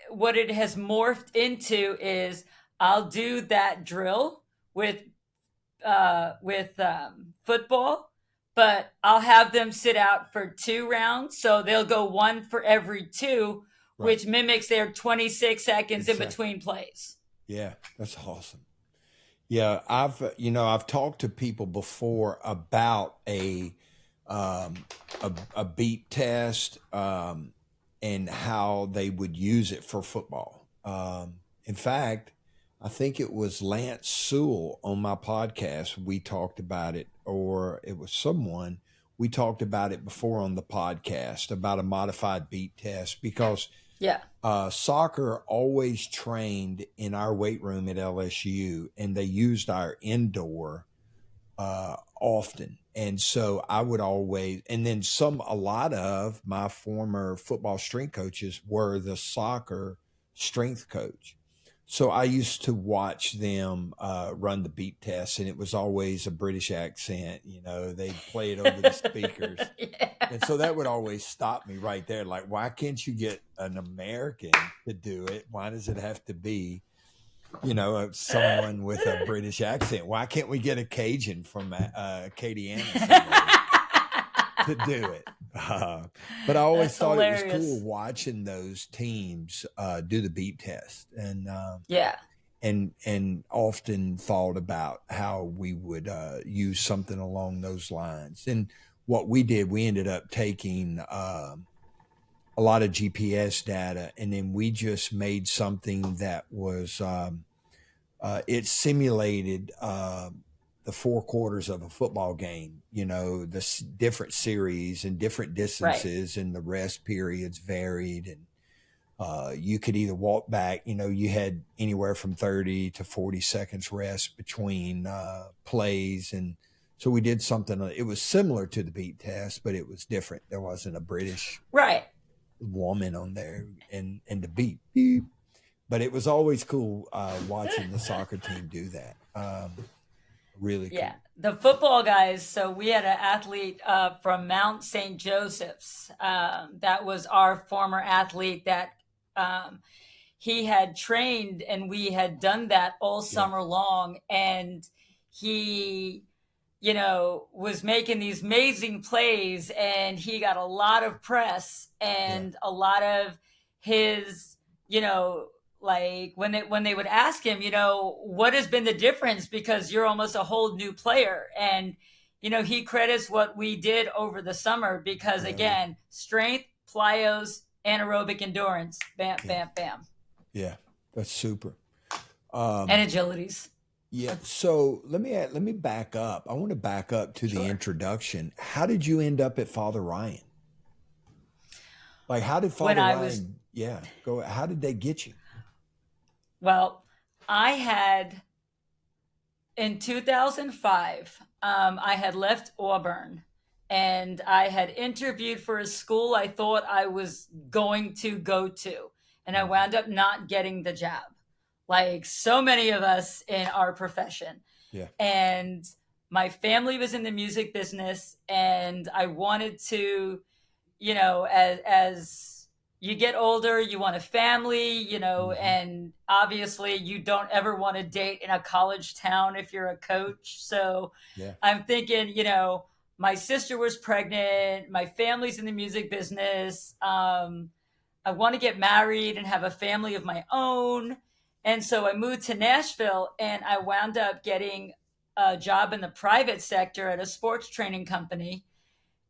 what it has morphed into is I'll do that drill with football, but I'll have them sit out for 2 rounds. So they'll go 1 for every 2, which mimics their 26 seconds in between plays. Yeah, that's awesome. Yeah, I've talked to people before about a beat test and how they would use it for football. In fact, I think it was Lance Sewell on my podcast. We talked about it, or it was someone. We talked about it before on the podcast about a modified beat test because soccer always trained in our weight room at LSU, and they used our indoor often. And so I would always, and then a lot of my former football strength coaches were the soccer strength coach. So I used to watch them run the beat test, and it was always a British accent. They'd play it over the speakers. And so that would always stop me right there. Like, why can't you get an American to do it? Why does it have to be, someone with a British accent? Why can't we get a Cajun from Acadiana to do it? But I always thought it was cool watching those teams do the beat test, and often thought about how we would use something along those lines. And what we did, we ended up taking a lot of GPS data, and then we just made something that was it simulated the 4 quarters of a football game, the different series and different distances, and the rest periods varied. And you could either walk back, you had anywhere from 30 to 40 seconds rest between plays. And so we did something, it was similar to the beat test, but it was different. There wasn't a British woman on there and the beep. But it was always cool watching the soccer team do that. Really cool. Yeah, the football guys. So we had an athlete from Mount St. Joseph's. That was our former athlete that he had trained, and we had done that all summer long. And he, was making these amazing plays, and he got a lot of press and a lot of his, like when they would ask him, what has been the difference, because you're almost a whole new player. And, he credits what we did over the summer because, again, strength, plyos, anaerobic endurance, bam, bam, bam. Yeah, that's super. And agilities. Yeah. So let me back up. I want to back up to the Sure. introduction. How did you end up at Father Ryan? Like, how did When Father I was, Ryan? Yeah. Go. How did they get you? well, I had in 2005, I had left Auburn and I had interviewed for a school I thought I was going to go to. And I wound up not getting the job, like so many of us in our profession. Yeah. And my family was in the music business, and I wanted to, as you get older, you want a family, Hmm. and obviously you don't ever want to date in a college town if you're a coach. So Yeah. I'm thinking, my sister was pregnant, my family's in the music business. I want to get married and have a family of my own. And so I moved to Nashville, and I wound up getting a job in the private sector at a sports training company.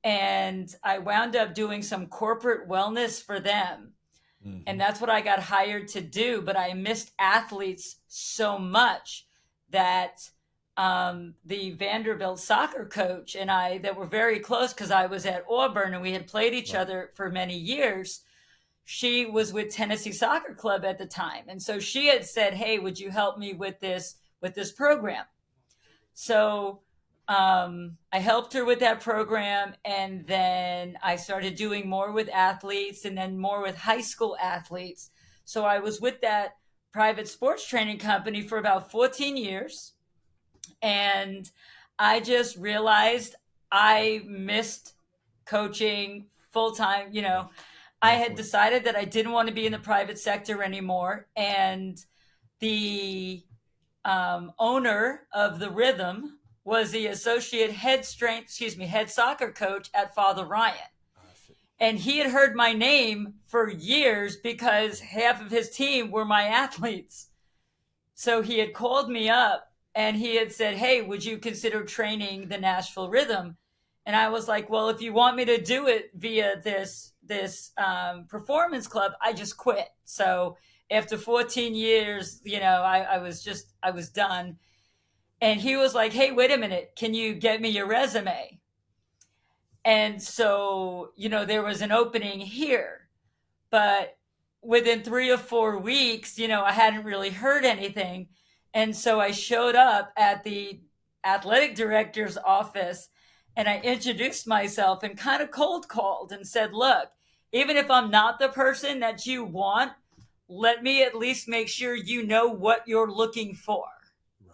And I wound up doing some corporate wellness for them. Hmm. And that's what I got hired to do. But I missed athletes so much that the Vanderbilt soccer coach and I, that were very close because I was at Auburn and we had played each Right. other for many years, she was with Tennessee Soccer Club at the time. And so she had said, "Hey, would you help me with this program?" So I helped her with that program, and then I started doing more with athletes and then more with high school athletes. So I was with that private sports training company for about 14 years, and I just realized I missed coaching full time. Yeah. I had Definitely. decided that I didn't want to be in the private sector anymore, and the owner of the Rhythm was the head soccer coach at Father Ryan. I see. And he had heard my name for years because half of his team were my athletes. So he had called me up and he had said, "Hey, would you consider training the Nashville Rhythm?" And I was like, "Well, if you want me to do it via this performance club, I just quit." So after 14 years, I was done. And he was like, "Hey, wait a minute, can you get me your resume?" And so, there was an opening here, but within 3 or 4 weeks, I hadn't really heard anything. And so I showed up at the athletic director's office and I introduced myself and kind of cold called and said, "Look, even if I'm not the person that you want, let me at least make sure you know what you're looking for."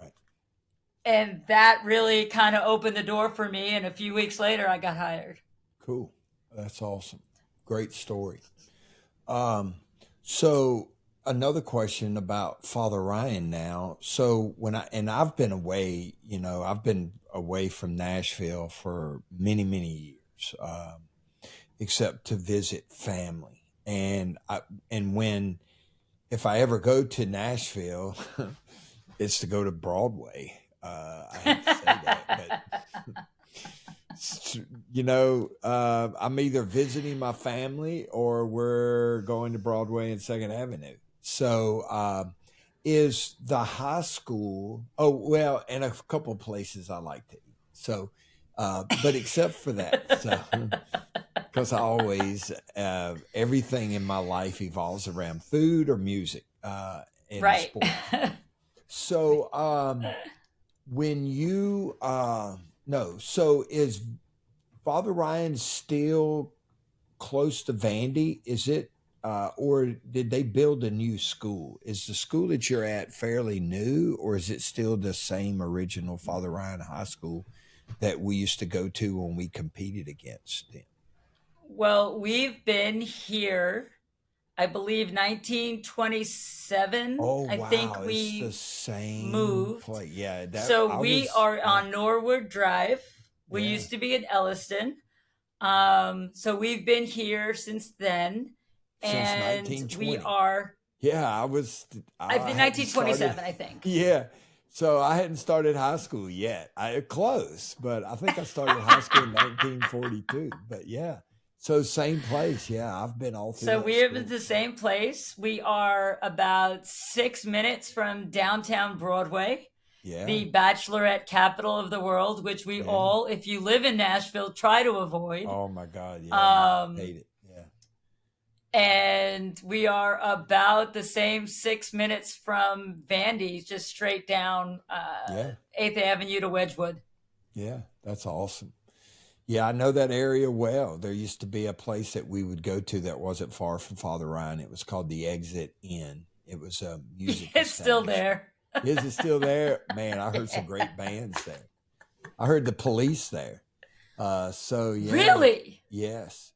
Right. And that really kind of opened the door for me. And a few weeks later, I got hired. Cool. That's awesome. Great story. Um, so another question about Father Ryan now. So I've been away, I've been away from Nashville for many, many years, except to visit family. If I ever go to Nashville, it's to go to Broadway. I hate to say that, but I'm either visiting my family or we're going to Broadway and Second Avenue. So, is the high school? Oh well, and a couple of places I like to eat. So, but except for that, so because I always everything in my life evolves around food or music and Right. sports. So, when you no, so is Father Ryan still close to Vandy? Is it, or did they build a new school? Is the school that you're at fairly new, or is it still the same original Father Ryan High School that we used to go to when we competed against them? Well, we've been here, I believe, 1927. Oh I think wow, it's the we same moved. place. Yeah, that So I we was. are Yeah, on Norwood Drive. We yeah, used to be in Elliston. So we've been here since then. since And we 1920. are, Yeah, I I think, hadn't started. 1927, I think. Yeah. So I hadn't started high school yet. I close, but I think I started high school in 1942. But yeah. So same place. Yeah, I've been all through So that we're in school. the same place. We are about 6 minutes from downtown Broadway. the bachelorette capital of the world, which we all, if you live in Nashville, try to avoid. Oh my God. Yeah. Hate it. Yeah. And we are about the same 6 minutes from Vandy, just straight down 8th Avenue to Wedgwood. Yeah. That's awesome. Yeah, I know that area well. There used to be a place that we would go to that wasn't far from Father Ryan. It was called the Exit Inn. It was a music It's still there. Is it still there? Man, I heard some great bands there. I heard the Police there. So yeah. Really? Yes.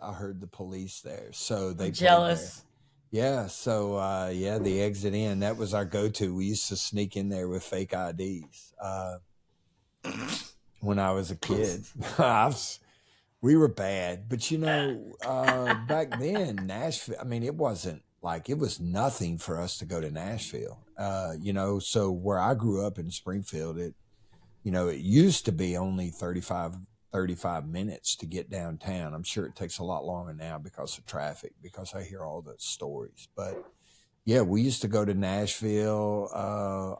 I heard the Police there. So they I'm jealous. There. Yeah. So the Exit Inn, that was our go-to. We used to sneak in there with fake IDs. When I was a kid, we were bad, but back then Nashville, I mean, it wasn't like, it was nothing for us to go to Nashville. So where I grew up in Springfield, it used to be only 35 minutes to get downtown. I'm sure it takes a lot longer now because of traffic, because I hear all the stories, but yeah, we used to go to Nashville,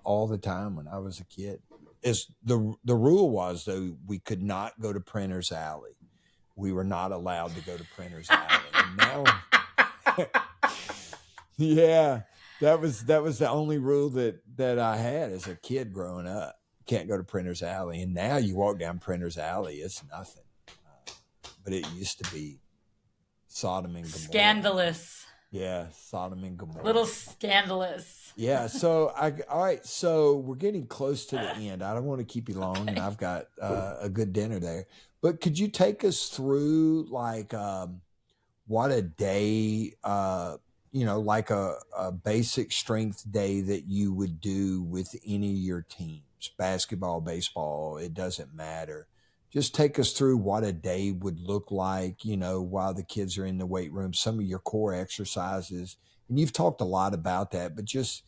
all the time when I was a kid. The rule was, though, we could not go to Printer's Alley. We were not allowed to go to Printer's Alley. And now, that was the only rule that I had as a kid growing up. Can't go to Printer's Alley. And now you walk down Printer's Alley, it's nothing. But it used to be Sodom and Gomorrah. Scandalous. Yeah, Sodom and Gomorrah. Little scandalous. Yeah, so all right, so we're getting close to the end. I don't want to keep you long, and I've got a good dinner there. But could you take us through what a day, like a basic strength day that you would do with any of your teams, basketball, baseball, it doesn't matter. Just take us through what a day would look like, while the kids are in the weight room, some of your core exercises. And you've talked a lot about that, but just,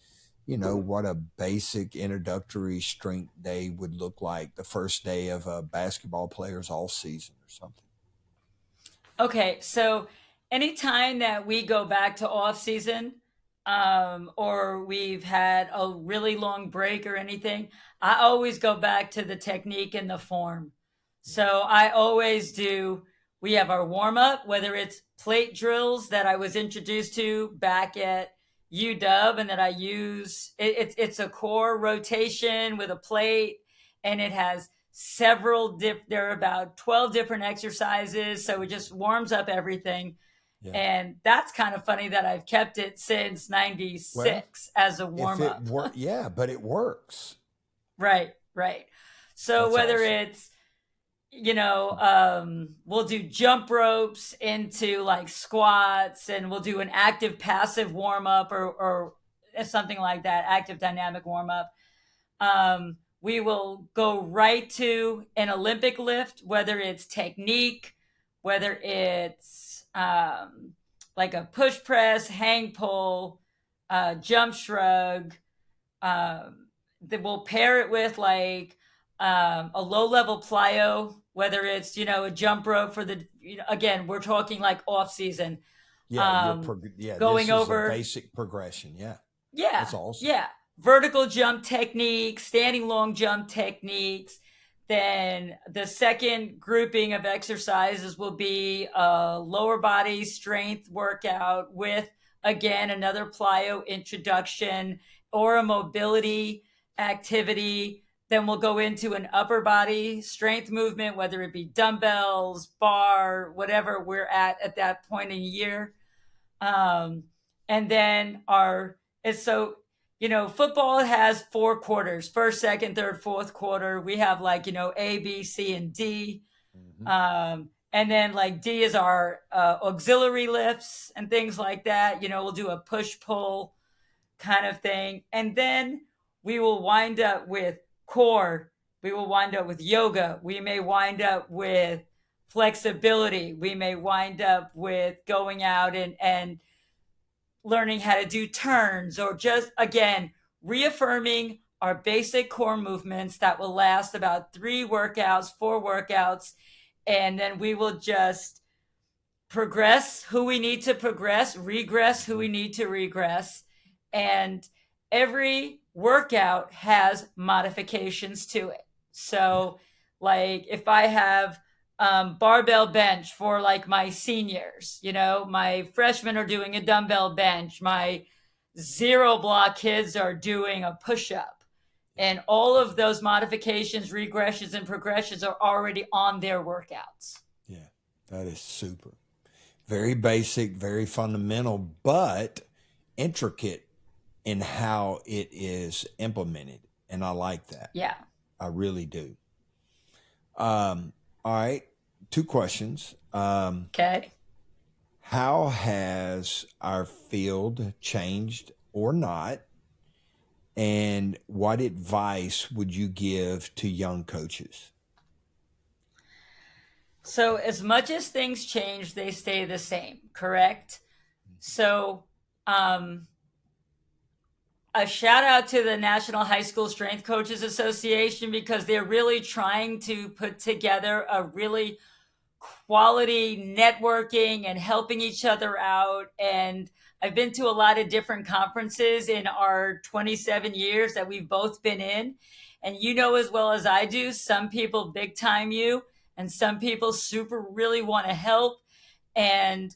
what a basic introductory strength day would look like, the first day of a basketball player's off season or something. Okay, so anytime that we go back to off season, or we've had a really long break or anything, I always go back to the technique and the form. So I always we have our warm up, whether it's plate drills that I was introduced to back at UW and that I use. It's a core rotation with a plate, and it has there are about 12 different exercises. So it just warms up everything. Yeah. And that's kind of funny that I've kept it since 96 as a warm up. But it works. Right. So that's whether awesome. It's, we'll do jump ropes into like squats, and we'll do an active passive warm up or something like that, active dynamic warm up. We will go right to an Olympic lift, whether it's technique, whether it's like a push press, hang pull, jump shrug. We'll pair it with like a low level plyo, whether it's, a jump rope for again, we're talking like off season. Yeah. Going this is over a basic progression. Yeah. Yeah. That's awesome. Yeah. Vertical jump techniques, standing long jump techniques. Then the second grouping of exercises will be a lower body strength workout with, again, another plyo introduction or a mobility activity. Then we'll go into an upper body strength movement, whether it be dumbbells, bar, whatever we're at that point in the year. And then football has 4 quarters, first, second, third, fourth quarter. We have A, B, C, and D. Mm-hmm. And then D is our auxiliary lifts and things like that. We'll do a push-pull kind of thing. And then we will wind up with core. We will wind up with yoga. We may wind up with flexibility. We may wind up with going out and learning how to do turns, or just, again, reaffirming our basic core movements that will last about 3 workouts, 4 workouts. And then we will just progress who we need to progress, regress who we need to regress. And every workout has modifications to it. So like if I have barbell bench for like my seniors, my freshmen are doing a dumbbell bench, my zero block kids are doing a push-up, and all of those modifications, regressions, and progressions are already on their workouts. Yeah, that is super. Very basic, very fundamental, but intricate in how it is implemented. And I like that. Yeah. I really do. All right. 2 questions. Okay. How has our field changed or not? And what advice would you give to young coaches? So as much as things change, they stay the same, correct? So a shout out to the National High School Strength Coaches Association, because they're really trying to put together a really quality networking and helping each other out. And I've been to a lot of different conferences in our 27 years that we've both been in. And you know as well as I do, some people big time you, and some people super really want to help. And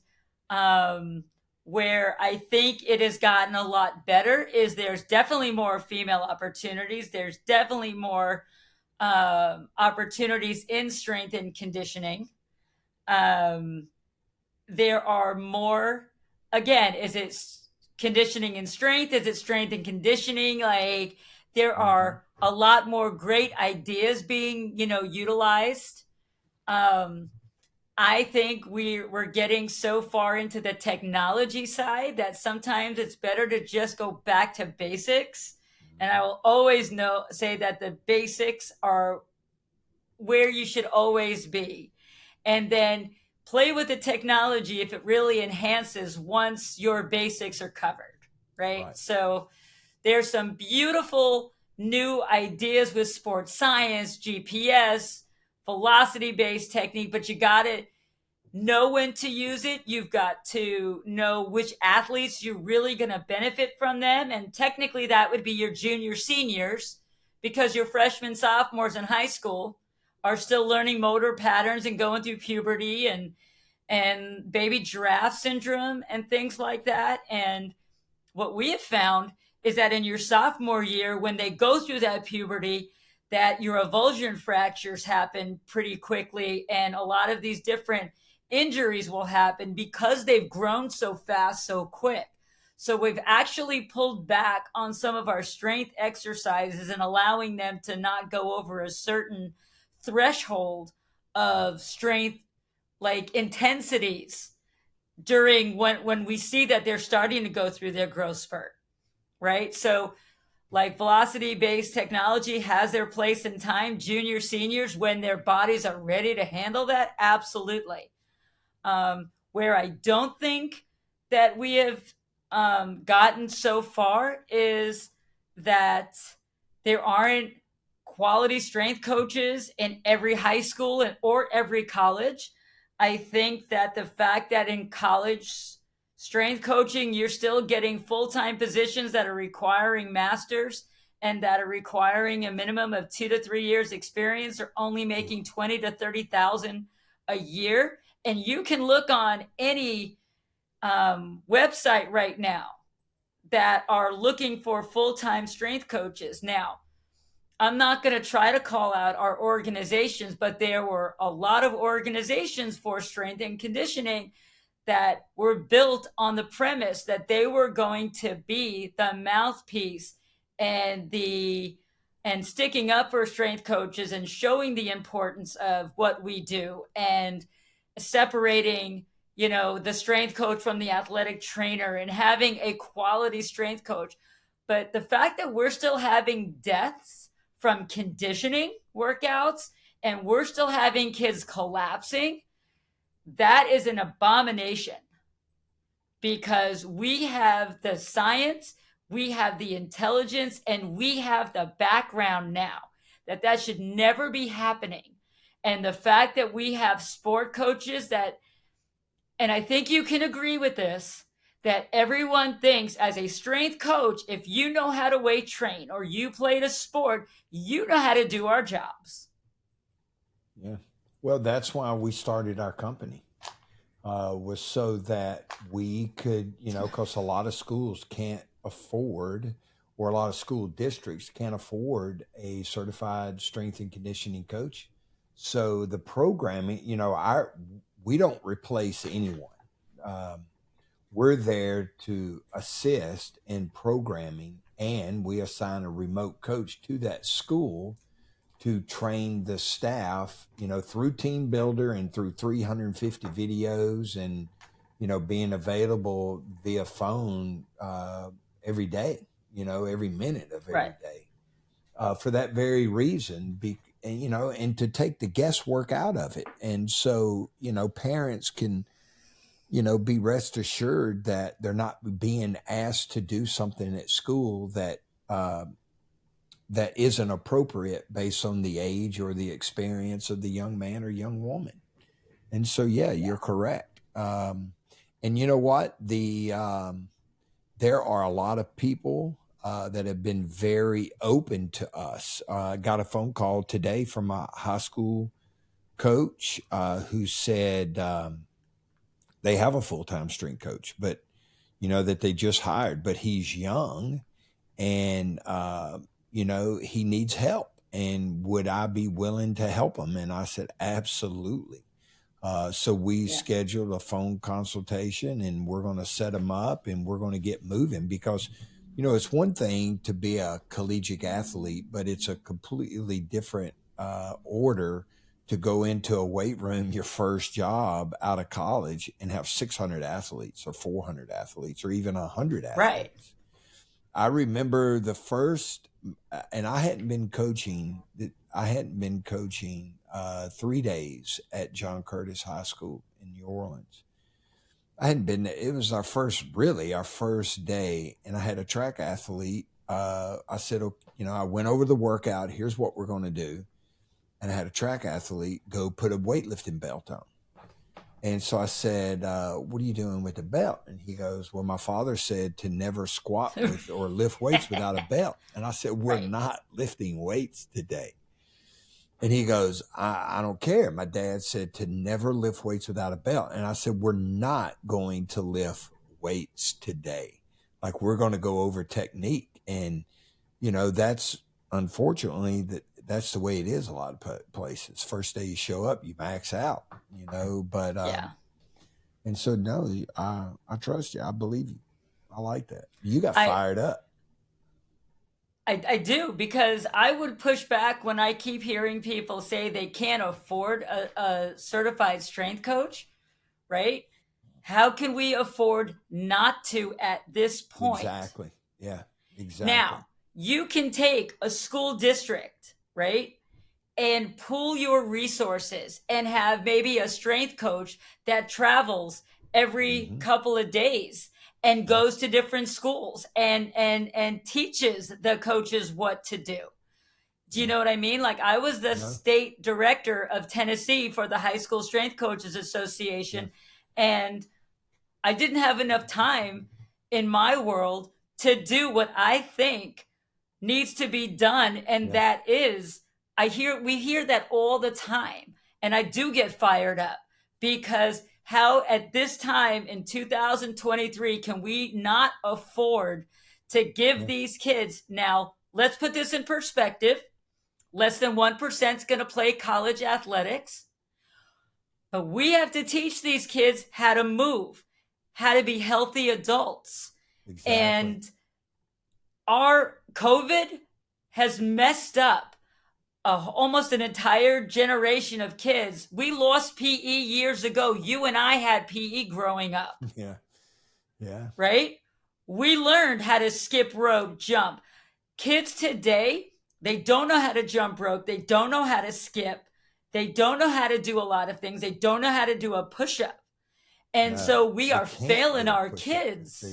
where I think it has gotten a lot better is there's definitely more female opportunities. There's definitely more opportunities in strength and conditioning. There are more, again, is it conditioning and strength? Is it strength and conditioning? Like there are a lot more great ideas being, utilized. I think we're getting so far into the technology side that sometimes it's better to just go back to basics. And I will always say that the basics are where you should always be. And then play with the technology if it really enhances once your basics are covered, right? So there's some beautiful new ideas with sports science, GPS, velocity-based technique, but you got to know when to use it. You've got to know which athletes you're really going to benefit from them. And technically that would be your junior seniors, because your freshmen, sophomores in high school are still learning motor patterns and going through puberty and baby giraffe syndrome and things like that. And what we have found is that in your sophomore year, when they go through that puberty, that your avulsion fractures happen pretty quickly. And a lot of these different injuries will happen because they've grown so fast, so quick. So we've actually pulled back on some of our strength exercises and allowing them to not go over a certain threshold of strength, like intensities during when we see that they're starting to go through their growth spurt, right? So like velocity-based technology has their place in time. Junior seniors, when their bodies are ready to handle that, absolutely. Where I don't think that we have gotten so far is that there aren't quality strength coaches in every high school or every college. I think that the fact that in college strength coaching, you're still getting full-time positions that are requiring masters and that are requiring a minimum of 2 to 3 years experience, are only making 20 to 30,000 a year. And you can look on any website right now that are looking for full-time strength coaches. Now, I'm not going to try to call out our organizations, but there were a lot of organizations for strength and conditioning that were built on the premise that they were going to be the mouthpiece and sticking up for strength coaches and showing the importance of what we do and separating, the strength coach from the athletic trainer and having a quality strength coach. But the fact that we're still having deaths from conditioning workouts and we're still having kids collapsing, that is an abomination, because we have the science, we have the intelligence, and we have the background now that should never be happening. And the fact that we have sport coaches and I think you can agree with this, that everyone thinks as a strength coach, if you know how to weight train or you played a sport, you know how to do our jobs. Yeah. Well, that's why we started our company, was so that we could, because a lot of schools can't afford, or a lot of school districts can't afford a certified strength and conditioning coach. So the programming, we don't replace anyone. We're there to assist in programming, and we assign a remote coach to that school to train the staff, through Team Builder and through 350 videos, and, being available via phone every day, every minute of every day, for that very reason, and to take the guesswork out of it. And so, parents can, be rest assured that they're not being asked to do something at school that isn't appropriate based on the age or the experience of the young man or young woman. And so, you're correct. And you know what? There are a lot of people that have been very open to us. I got a phone call today from a high school coach who said they have a full-time strength coach, but that they just hired, but he's young and he needs help, and would I be willing to help him? And I said, absolutely. So we scheduled a phone consultation, and we're going to set him up, and we're going to get moving, because it's one thing to be a collegiate athlete, but it's a completely different order to go into a weight room, your first job out of college, and have 600 athletes or 400 athletes or even 100 athletes. Right. I remember the first, and I hadn't been coaching 3 days at John Curtis High School in New Orleans. I hadn't been there. It was our first day, and I had a track athlete. I said, I went over the workout. Here's what we're going to do. And I had a track athlete go put a weightlifting belt on. And so I said, what are you doing with the belt? And he goes, well, my father said to never squat with or lift weights without a belt. And I said, we're not lifting weights today. And he goes, I don't care. My dad said to never lift weights without a belt. And I said, we're not going to lift weights today. Like, we're going to go over technique. And, that's unfortunately that's the way it is a lot of places. First day you show up, you max out, but, and so, no, I trust you. I believe you. I like that. You got fired up. I do, because I would push back when I keep hearing people say they can't afford a certified strength coach, right? How can we afford not to at this point? Exactly. Yeah, exactly. Now, you can take a school district, right, and pool your resources and have maybe a strength coach that travels every couple of days and goes to different schools and teaches the coaches what to do. Do you know what I mean? Like, I was the state director of Tennessee for the High School Strength Coaches Association, and I didn't have enough time in my world to do what I think needs to be done, and that is, we hear that all the time, and I do get fired up, because how at this time in 2023 can we not afford to give these kids? Now, let's put this in perspective. Less than 1% is going to play college athletics. But we have to teach these kids how to move, how to be healthy adults. Exactly. And our COVID has messed up almost an entire generation of kids. We lost PE years ago. You and I had PE growing up. Yeah. Right? We learned how to skip rope, jump. Kids today, they don't know how to jump rope. They don't know how to skip. They don't know how to do a lot of things. They don't know how to do a push-up. And so we are failing our kids.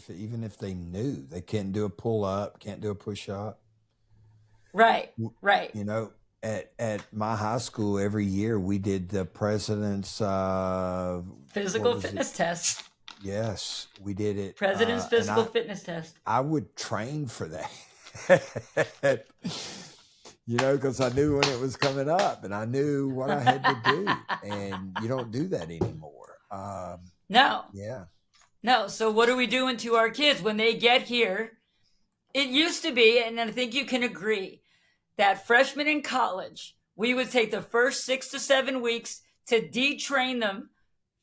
Even if they knew, they can't do a pull-up, can't do a push-up. Right. At my high school, every year we did the president's physical fitness test. Yes, we did it. President's Physical Fitness Test. I would train for that, because I knew when it was coming up and I knew what I had to do. And you don't do that anymore. No. Yeah. No. So what are we doing to our kids when they get here? It used to be, and I think you can agree, that freshmen in college, we would take the first 6 to 7 weeks to detrain them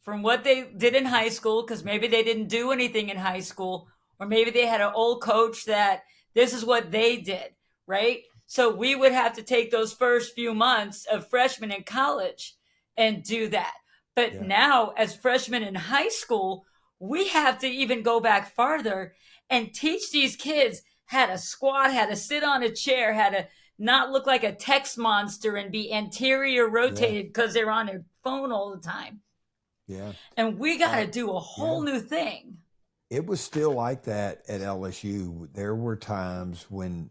from what they did in high school, because maybe they didn't do anything in high school, or maybe they had an old coach that this is what they did, right? So we would have to take those first few months of freshmen in college and do that. But now, as freshmen in high school, we have to even go back farther and teach these kids how to squat, how to sit on a chair, how to not look like a text monster and be anterior rotated because they're on their phone all the time. Yeah. And we got to do a whole new thing. It was still like that at LSU. There were times when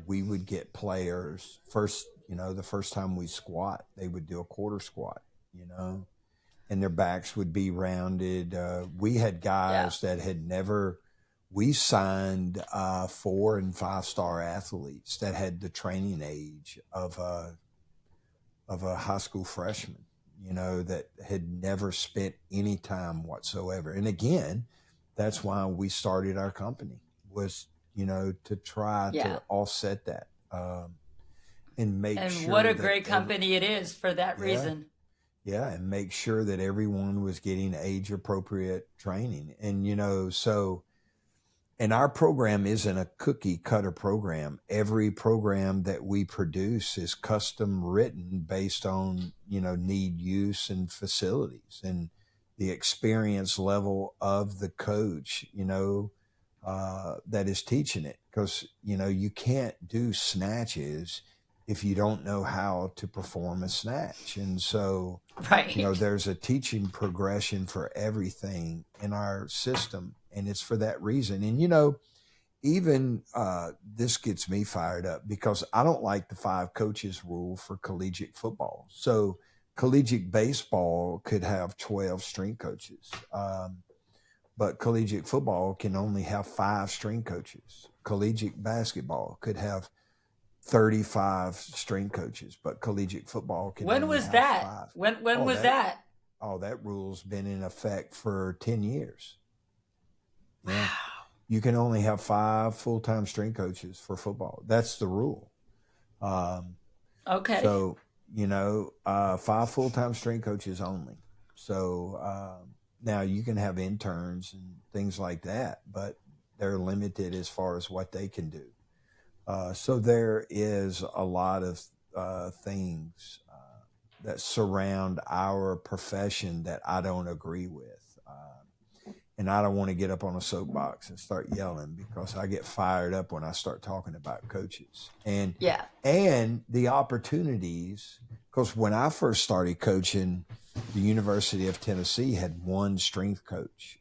we would get players the first time we squat, they would do a quarter squat, and their backs would be rounded. We had guys that had we signed 4 and 5 star athletes that had the training age of a high school freshman, that had never spent any time whatsoever. And again, that's why we started our company, was, to try to offset that and make sure. And what a great company it is for that reason. Yeah, and make sure that everyone was getting age appropriate training. And, and our program isn't a cookie cutter program. Every program that we produce is custom written based on, need, use, and facilities and the experience level of the coach, that is teaching it. Because, you can't do snatches if you don't know how to perform a snatch. And so, there's a teaching progression for everything in our system. And it's for that reason. And, even this gets me fired up because I don't like the 5 coaches rule for collegiate football. So collegiate baseball could have 12 string coaches, but collegiate football can only have 5 string coaches. Collegiate basketball could have 35 string coaches, but collegiate football can only have 5. When was that? Oh, that rule's been in effect for 10 years. Yeah. Wow. You can only have 5 full-time string coaches for football. That's the rule. Okay. So, 5 full-time string coaches only. So now you can have interns and things like that, but they're limited as far as what they can do. So there is a lot of things that surround our profession that I don't agree with. And I don't want to get up on a soapbox and start yelling because I get fired up when I start talking about coaches and the opportunities. Because when I first started coaching, the University of Tennessee had 1 strength coach.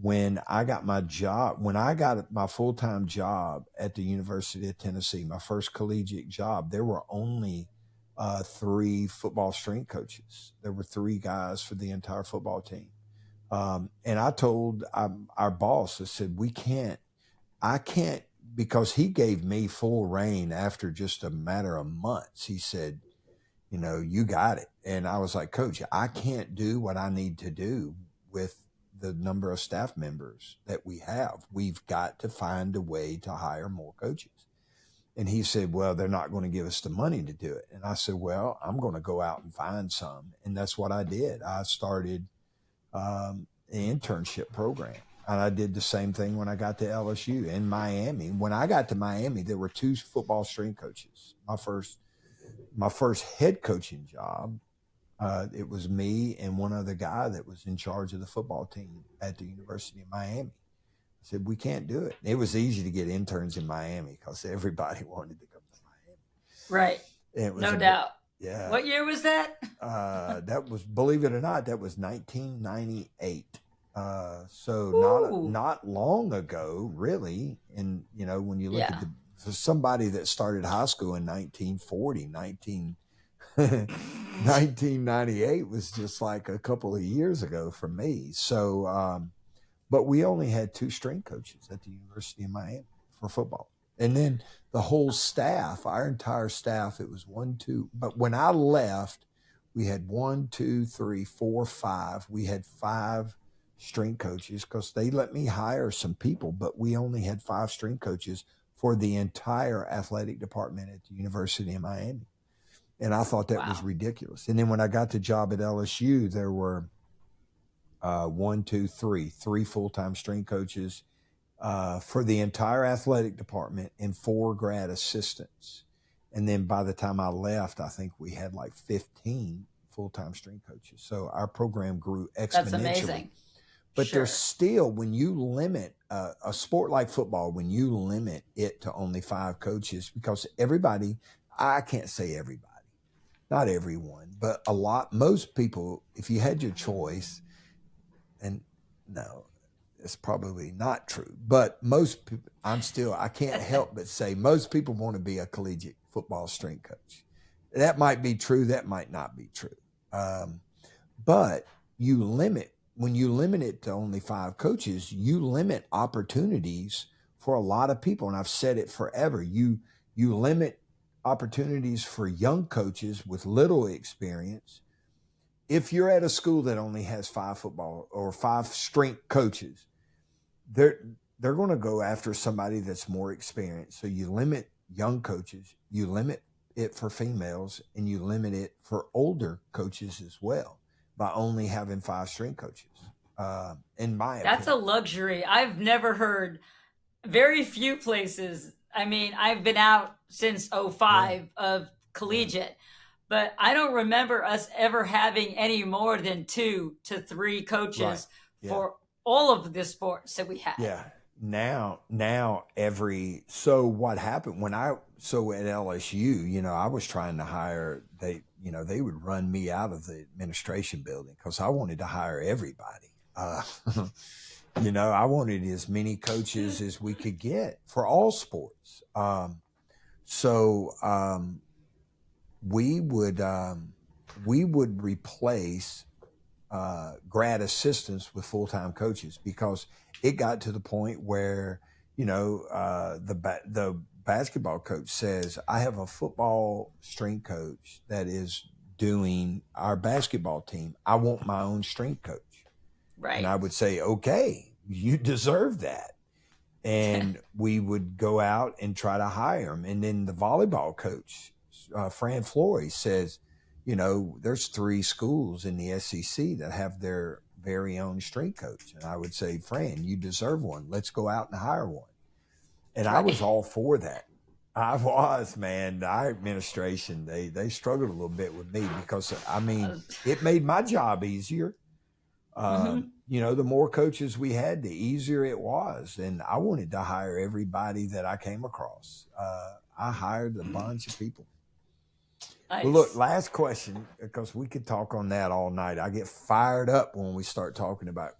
When I got my full-time job at the University of Tennessee, my first collegiate job, there were only 3 football strength coaches. There were 3 guys for the entire football team. And I told our boss, I said, I can't, because he gave me full reign after just a matter of months. He said, you got it. And I was like, Coach, I can't do what I need to do with the number of staff members that we have. We've got to find a way to hire more coaches. And he said, well, they're not going to give us the money to do it. And I said, well, I'm going to go out and find some. And that's what I did. I started an internship program. And I did the same thing when I got to LSU in Miami. When I got to Miami, there were 2 football strength coaches. My first head coaching job, it was me and one other guy that was in charge of the football team at the University of Miami. I said, we can't do it. It was easy to get interns in Miami because everybody wanted to come to Miami. Right. It was no doubt. Yeah. What year was that? That was, believe it or not, that was 1998. So not long ago, really. And, when you look at for somebody that started high school in 1940, 1998 was just like a couple of years ago for me. So, but we only had 2 strength coaches at the University of Miami for football. And then the whole staff, our entire staff, it was 1, 2. But when I left, we had 1, 2, 3, 4, 5. We had 5 strength coaches because they let me hire some people, but we only had 5 strength coaches for the entire athletic department at the University of Miami. And I thought that was ridiculous. And then when I got the job at LSU, there were 1, 2, 3 full-time strength coaches for the entire athletic department and 4 grad assistants. And then by the time I left, I think we had like 15 full-time strength coaches. So our program grew exponentially. That's amazing. But there's still, when you limit a sport like football, when you limit it to only 5 coaches, because everybody, I can't say everybody, not everyone, but most people, if you had your choice, and no, it's probably not true, but most people, I can't help but say most people want to be a collegiate football strength coach. That might be true. That might not be true. But when you limit it to only 5 coaches, you limit opportunities for a lot of people. And I've said it forever. You limit opportunities for young coaches with little experience. If you're at a school that only has 5 football or 5 strength coaches, they're going to go after somebody that's more experienced. So you limit young coaches, you limit it for females, and you limit it for older coaches as well by only having 5 strength coaches. In my opinion, that's a luxury. I've never heard very few places. I mean, I've been out since 05 of collegiate, but I don't remember us ever having any more than 2 to 3 coaches for all of the sports that we had. Yeah. Now so what happened at LSU, I was trying to hire, they would run me out of the administration building because I wanted to hire everybody. I wanted as many coaches as we could get for all sports. We would replace grad assistants with full-time coaches because it got to the point where, the basketball coach says, I have a football strength coach that is doing our basketball team. I want my own strength coach. Right. And I would say, okay, you deserve that. And we would go out and try to hire him. And then the volleyball coach, Fran Flory, says, there's 3 schools in the SEC that have their very own strength coach. And I would say, Fran, you deserve one. Let's go out and hire one. And I was all for that. I was, man. Our administration, they struggled a little bit with me because, it made my job easier. The more coaches we had, the easier it was. And I wanted to hire everybody that I came across. I hired a bunch of people. Nice. Well, look, last question, because we could talk on that all night. I get fired up when we start talking about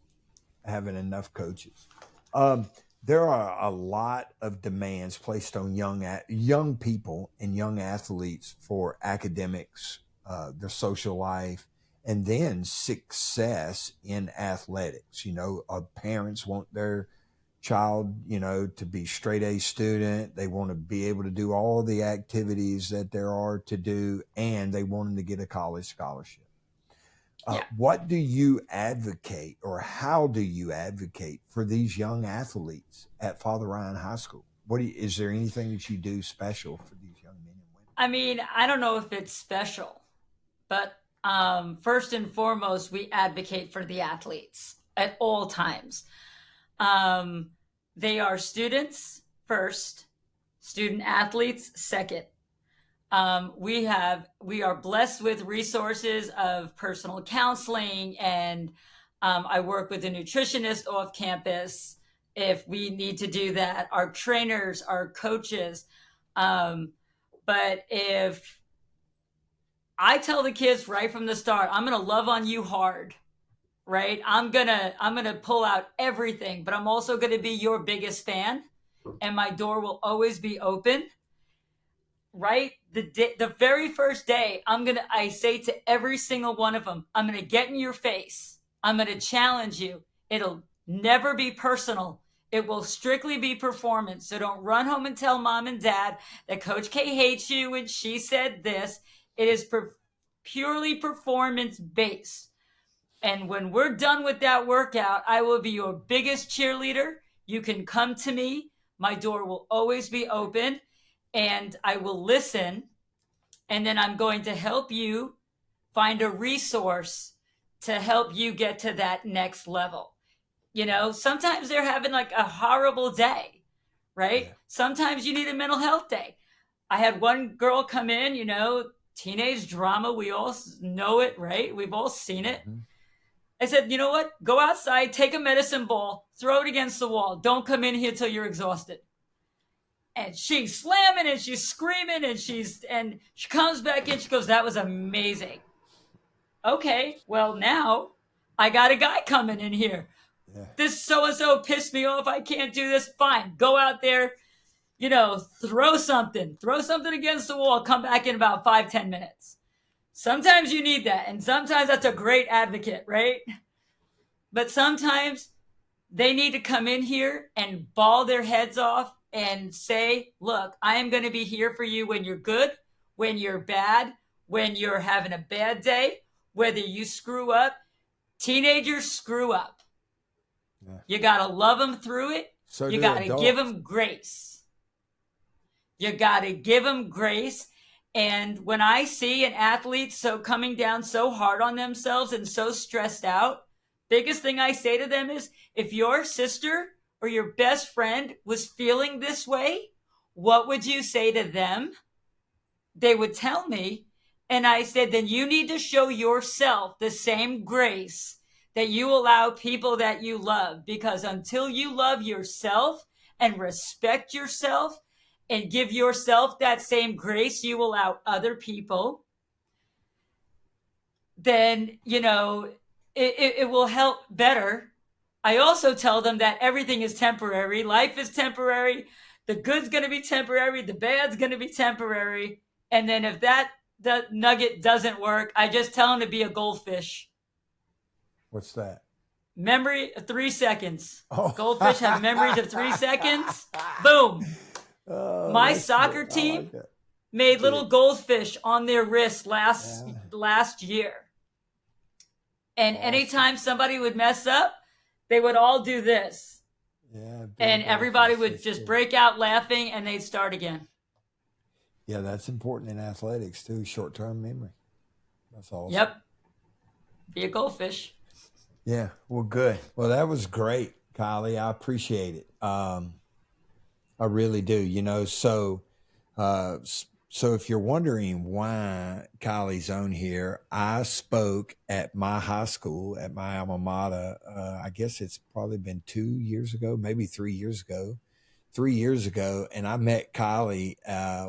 having enough coaches. There are a lot of demands placed on young people and young athletes for academics, their social life, and then success in athletics. Parents want their child, to be straight A student. They want to be able to do all the activities that there are to do, and they want them to get a college scholarship. What do you advocate, or how do you advocate for these young athletes at Father Ryan High School? Is there anything that you do special for these young men and women? I mean, I don't know if it's special, but first and foremost, we advocate for the athletes at all times. They are students first, student athletes second. We are blessed with resources of personal counseling, and I work with a nutritionist off campus if we need to do that. Our trainers, our coaches. But if I tell the kids right from the start, I'm going to love on you hard, right? I'm going to pull out everything, but I'm also going to be your biggest fan, and my door will always be open. right? The very first day, I say to every single one of them, I'm going to get in your face. I'm going to challenge you. It'll never be personal. It will strictly be performance. So don't run home and tell mom and dad that Coach K hates you and she said this. It is purely performance based. And when we're done with that workout, I will be your biggest cheerleader. You can come to me. My door will always be open and I will listen. And then I'm going to help you find a resource to help you get to that next level. You know, sometimes they're having like a horrible day, right? Yeah. Sometimes you need a mental health day. I had one girl come in, you know, teenage drama. We all know it, right? We've all seen it. Mm-hmm. I said, you know what? Go outside, take a medicine ball, throw it against the wall. Don't come in here till you're exhausted. And she's slamming and she's screaming and she comes back in. She goes, that was amazing. Okay, well, now I got a guy coming in here. Yeah. This so-and-so pissed me off. I can't do this. Fine. Go out there, you know, throw something against the wall. Come back in about 5-10 minutes. Sometimes you need that. And sometimes that's a great advocate, right? But sometimes they need to come in here and bawl their heads off and say, look, I am going to be here for you when you're good, when you're bad, when you're having a bad day, whether you screw up. Teenagers screw up. Yeah. You got to love them through it. So you got to give them grace. You got to give them grace. And when I see an athlete coming down so hard on themselves and so stressed out, biggest thing I say to them is, if your sister or your best friend was feeling this way, what would you say to them? They would tell me. And I said, then you need to show yourself the same grace that you allow people that you love. Because until you love yourself and respect yourself and give yourself that same grace you allow other people, then, you know, it will help better. I also tell them that everything is temporary. Life is temporary. The good's going to be temporary. The bad's going to be temporary. And then if the nugget doesn't work, I just tell them to be a goldfish. What's that? Memory of 3 seconds. Oh. Goldfish have memories of 3 seconds. Boom. Oh, my soccer team made little goldfish on their wrists last year. And anytime somebody would mess up, they would all do this. Yeah. And everybody would just break out laughing and they'd start again. Yeah, that's important in athletics too, short-term memory. That's awesome. Yep. Be a goldfish. Yeah, well, good. Well, that was great, Kylee. I appreciate it. I really do. You know, so if you're wondering why Kylie's on here, I spoke at my high school, at my alma mater. I guess it's probably been 2 years ago, maybe 3 years ago. 3 years ago, and I met Kylee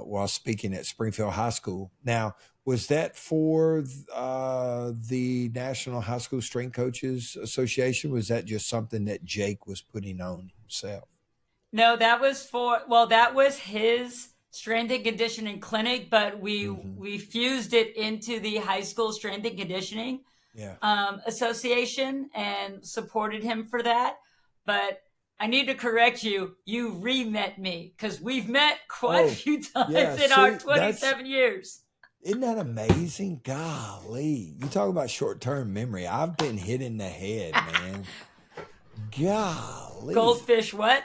while speaking at Springfield High School. Now, was that for the National High School Strength Coaches Association? Was that just something that Jake was putting on himself? No, that was his strength and conditioning clinic, but we fused it into the high school strength and conditioning association and supported him for that. But I need to correct you. You re-met me because we've met quite a few times in our 27 years. Isn't that amazing? Golly. You talk about short-term memory. I've been hit in the head, man. Golly. Goldfish what?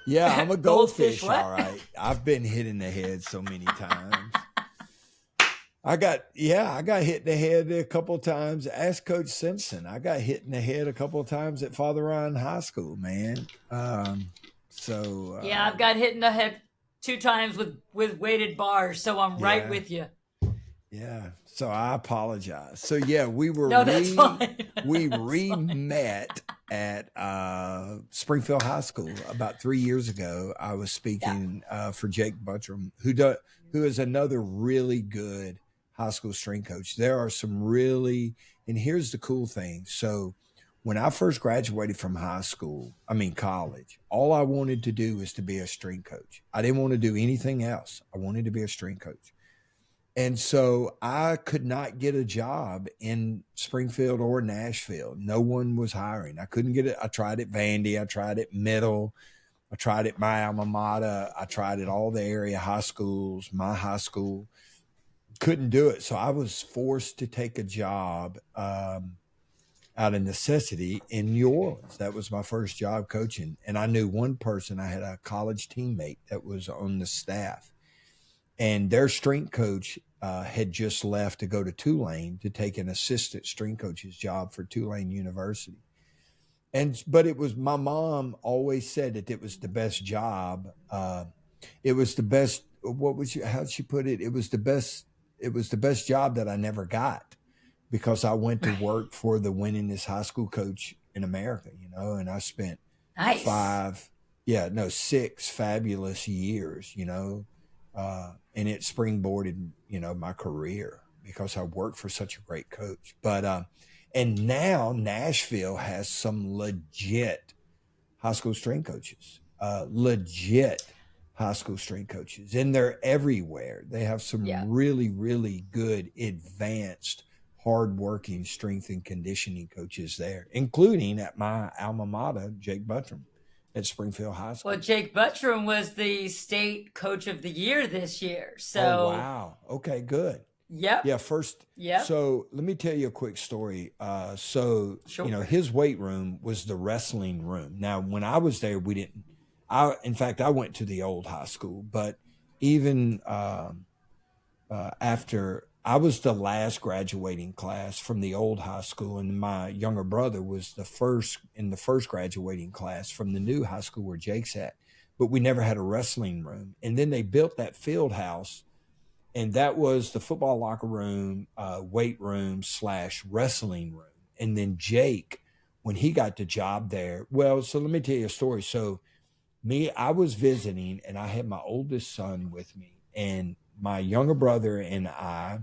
Yeah, I'm a goldfish, all right. I've been hit in the head so many times. I got hit in the head a couple of times. Ask Coach Simpson. I got hit in the head a couple of times at Father Ryan High School, man. I've got hit in the head 2 times with weighted bars, so I'm right with you. Yeah, so I apologize. So yeah, we were that's fine. We re-met at Springfield High School about 3 years ago. I was speaking for Jake Buttram, who is another really good high school strength coach. There are some really, and here's the cool thing. So when I first graduated from college, all I wanted to do was to be a strength coach. I didn't want to do anything else. I wanted to be a strength coach. And so I could not get a job in Springfield or Nashville. No one was hiring. I couldn't get it. I tried at Vandy. I tried at Middle. I tried at my alma mater. I tried at all the area high schools, my high school. Couldn't do it. So I was forced to take a job out of necessity in New Orleans. That was my first job coaching. And I knew one person. I had a college teammate that was on the staff. And their strength coach had just left to go to Tulane to take an assistant strength coach's job for Tulane University. But it was, my mom always said that it was the best job. It was the best, how'd she put it? It was the best job that I never got, because I went to work for the winningest high school coach in America, and I spent 6 fabulous years, and it springboarded, my career, because I worked for such a great coach. But, and now Nashville has some legit high school strength coaches, and they're everywhere. They have some really, really good, advanced, hardworking strength and conditioning coaches there, including at my alma mater, Jake Buttram at Springfield High School. Well, Jake Buttram was the state coach of the year this year. So, oh, wow. Okay, good. Yep. Yeah, first. Yep. So let me tell you a quick story. Sure. His weight room was the wrestling room. Now, when I was there, in fact, I went to the old high school, but even after, I was the last graduating class from the old high school, and my younger brother was the first graduating class from the new high school where Jake's at. But we never had a wrestling room. And then they built that field house, and that was the football locker room, weight room / wrestling room. And then Jake, when he got the job there, so let me tell you a story. So I was visiting, and I had my oldest son with me, and my younger brother and I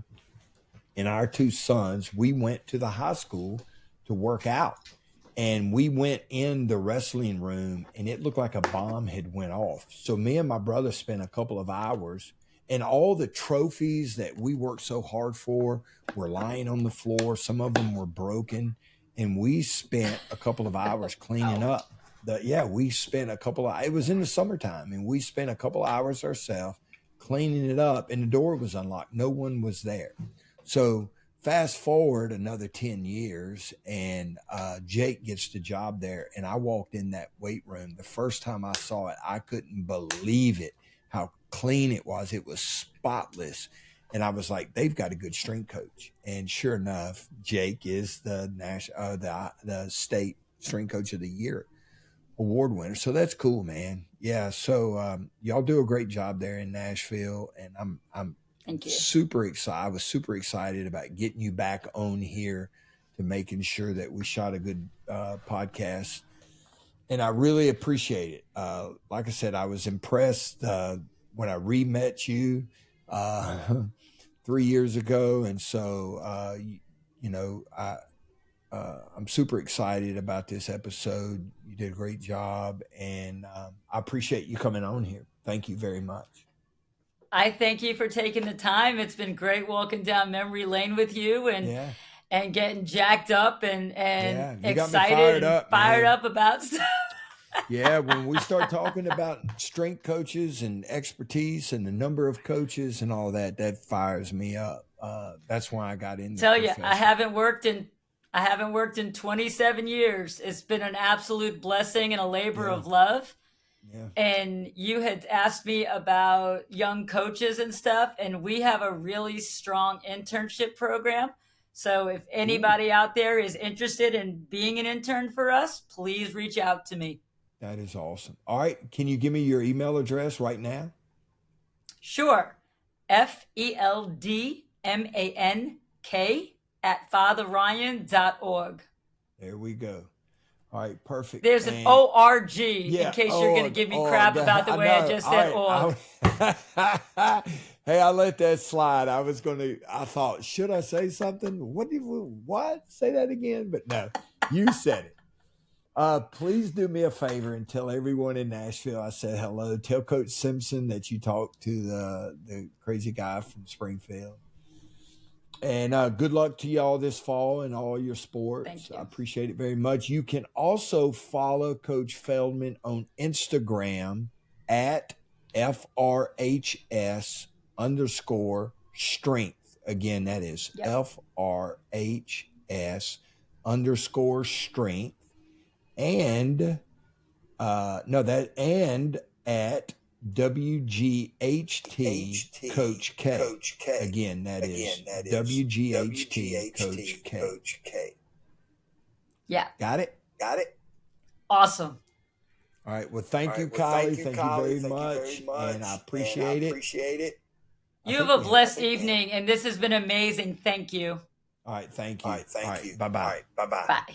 and our 2 sons, we went to the high school to work out. And we went in the wrestling room, and it looked like a bomb had went off. So me and my brother spent a couple of hours, and all the trophies that we worked so hard for were lying on the floor. Some of them were broken. And we spent a couple of hours cleaning up. It was in the summertime, and we spent a couple of hours ourselves cleaning it up, and the door was unlocked. No one was there. So fast forward another 10 years, and Jake gets the job there, and I walked in that weight room. The first time I saw it, I couldn't believe it, how clean it was. It was spotless. And I was like, they've got a good strength coach. And sure enough, Jake is the state strength coach of the year award winner. So that's cool, man. Yeah. So y'all do a great job there in Nashville, and I'm thank you. Super excited. I was super excited about getting you back on here to making sure that we shot a good podcast. And I really appreciate it. Like I said, I was impressed when I re-met you 3 years ago. And so, I'm super excited about this episode. You did a great job, and I appreciate you coming on here. Thank you very much. I thank you for taking the time. It's been great walking down memory lane with you, and getting jacked up and excited and fired up about stuff. Yeah, when we start talking about strength coaches and expertise and the number of coaches and all that, that fires me up. That's why I got into. Tell you, I haven't worked in 27 years. It's been an absolute blessing and a labor of love. Yeah. And you had asked me about young coaches and stuff, and we have a really strong internship program. So if anybody out there is interested in being an intern for us, please reach out to me. That is awesome. All right. Can you give me your email address right now? Sure. feldmank@fatherryan.org. There we go. All right, perfect. There's an ORG in case you're going to give me crap about the way I just said org. Hey, I let that slide. I thought, should I say something? What? Say that again? But no. You said it. Please do me a favor and tell everyone in Nashville I said hello. Tell Coach Simpson that you talked to the crazy guy from Springfield. And good luck to y'all this fall in all your sports. Thank you. I appreciate it very much. You can also follow Coach Feldman on Instagram at FRHS_strength. Again, that is FRHS_strength. And and at WGHT Coach K. Again, that is WGHT Coach K. Yeah. Got it? Awesome. All right. Well, thank you, Kylee. Thank you very much. And I appreciate it. You have a blessed evening, and this has been amazing. Thank you. All right. Thank you. All right. Thank you. Bye-bye. All right. Bye-bye. Bye.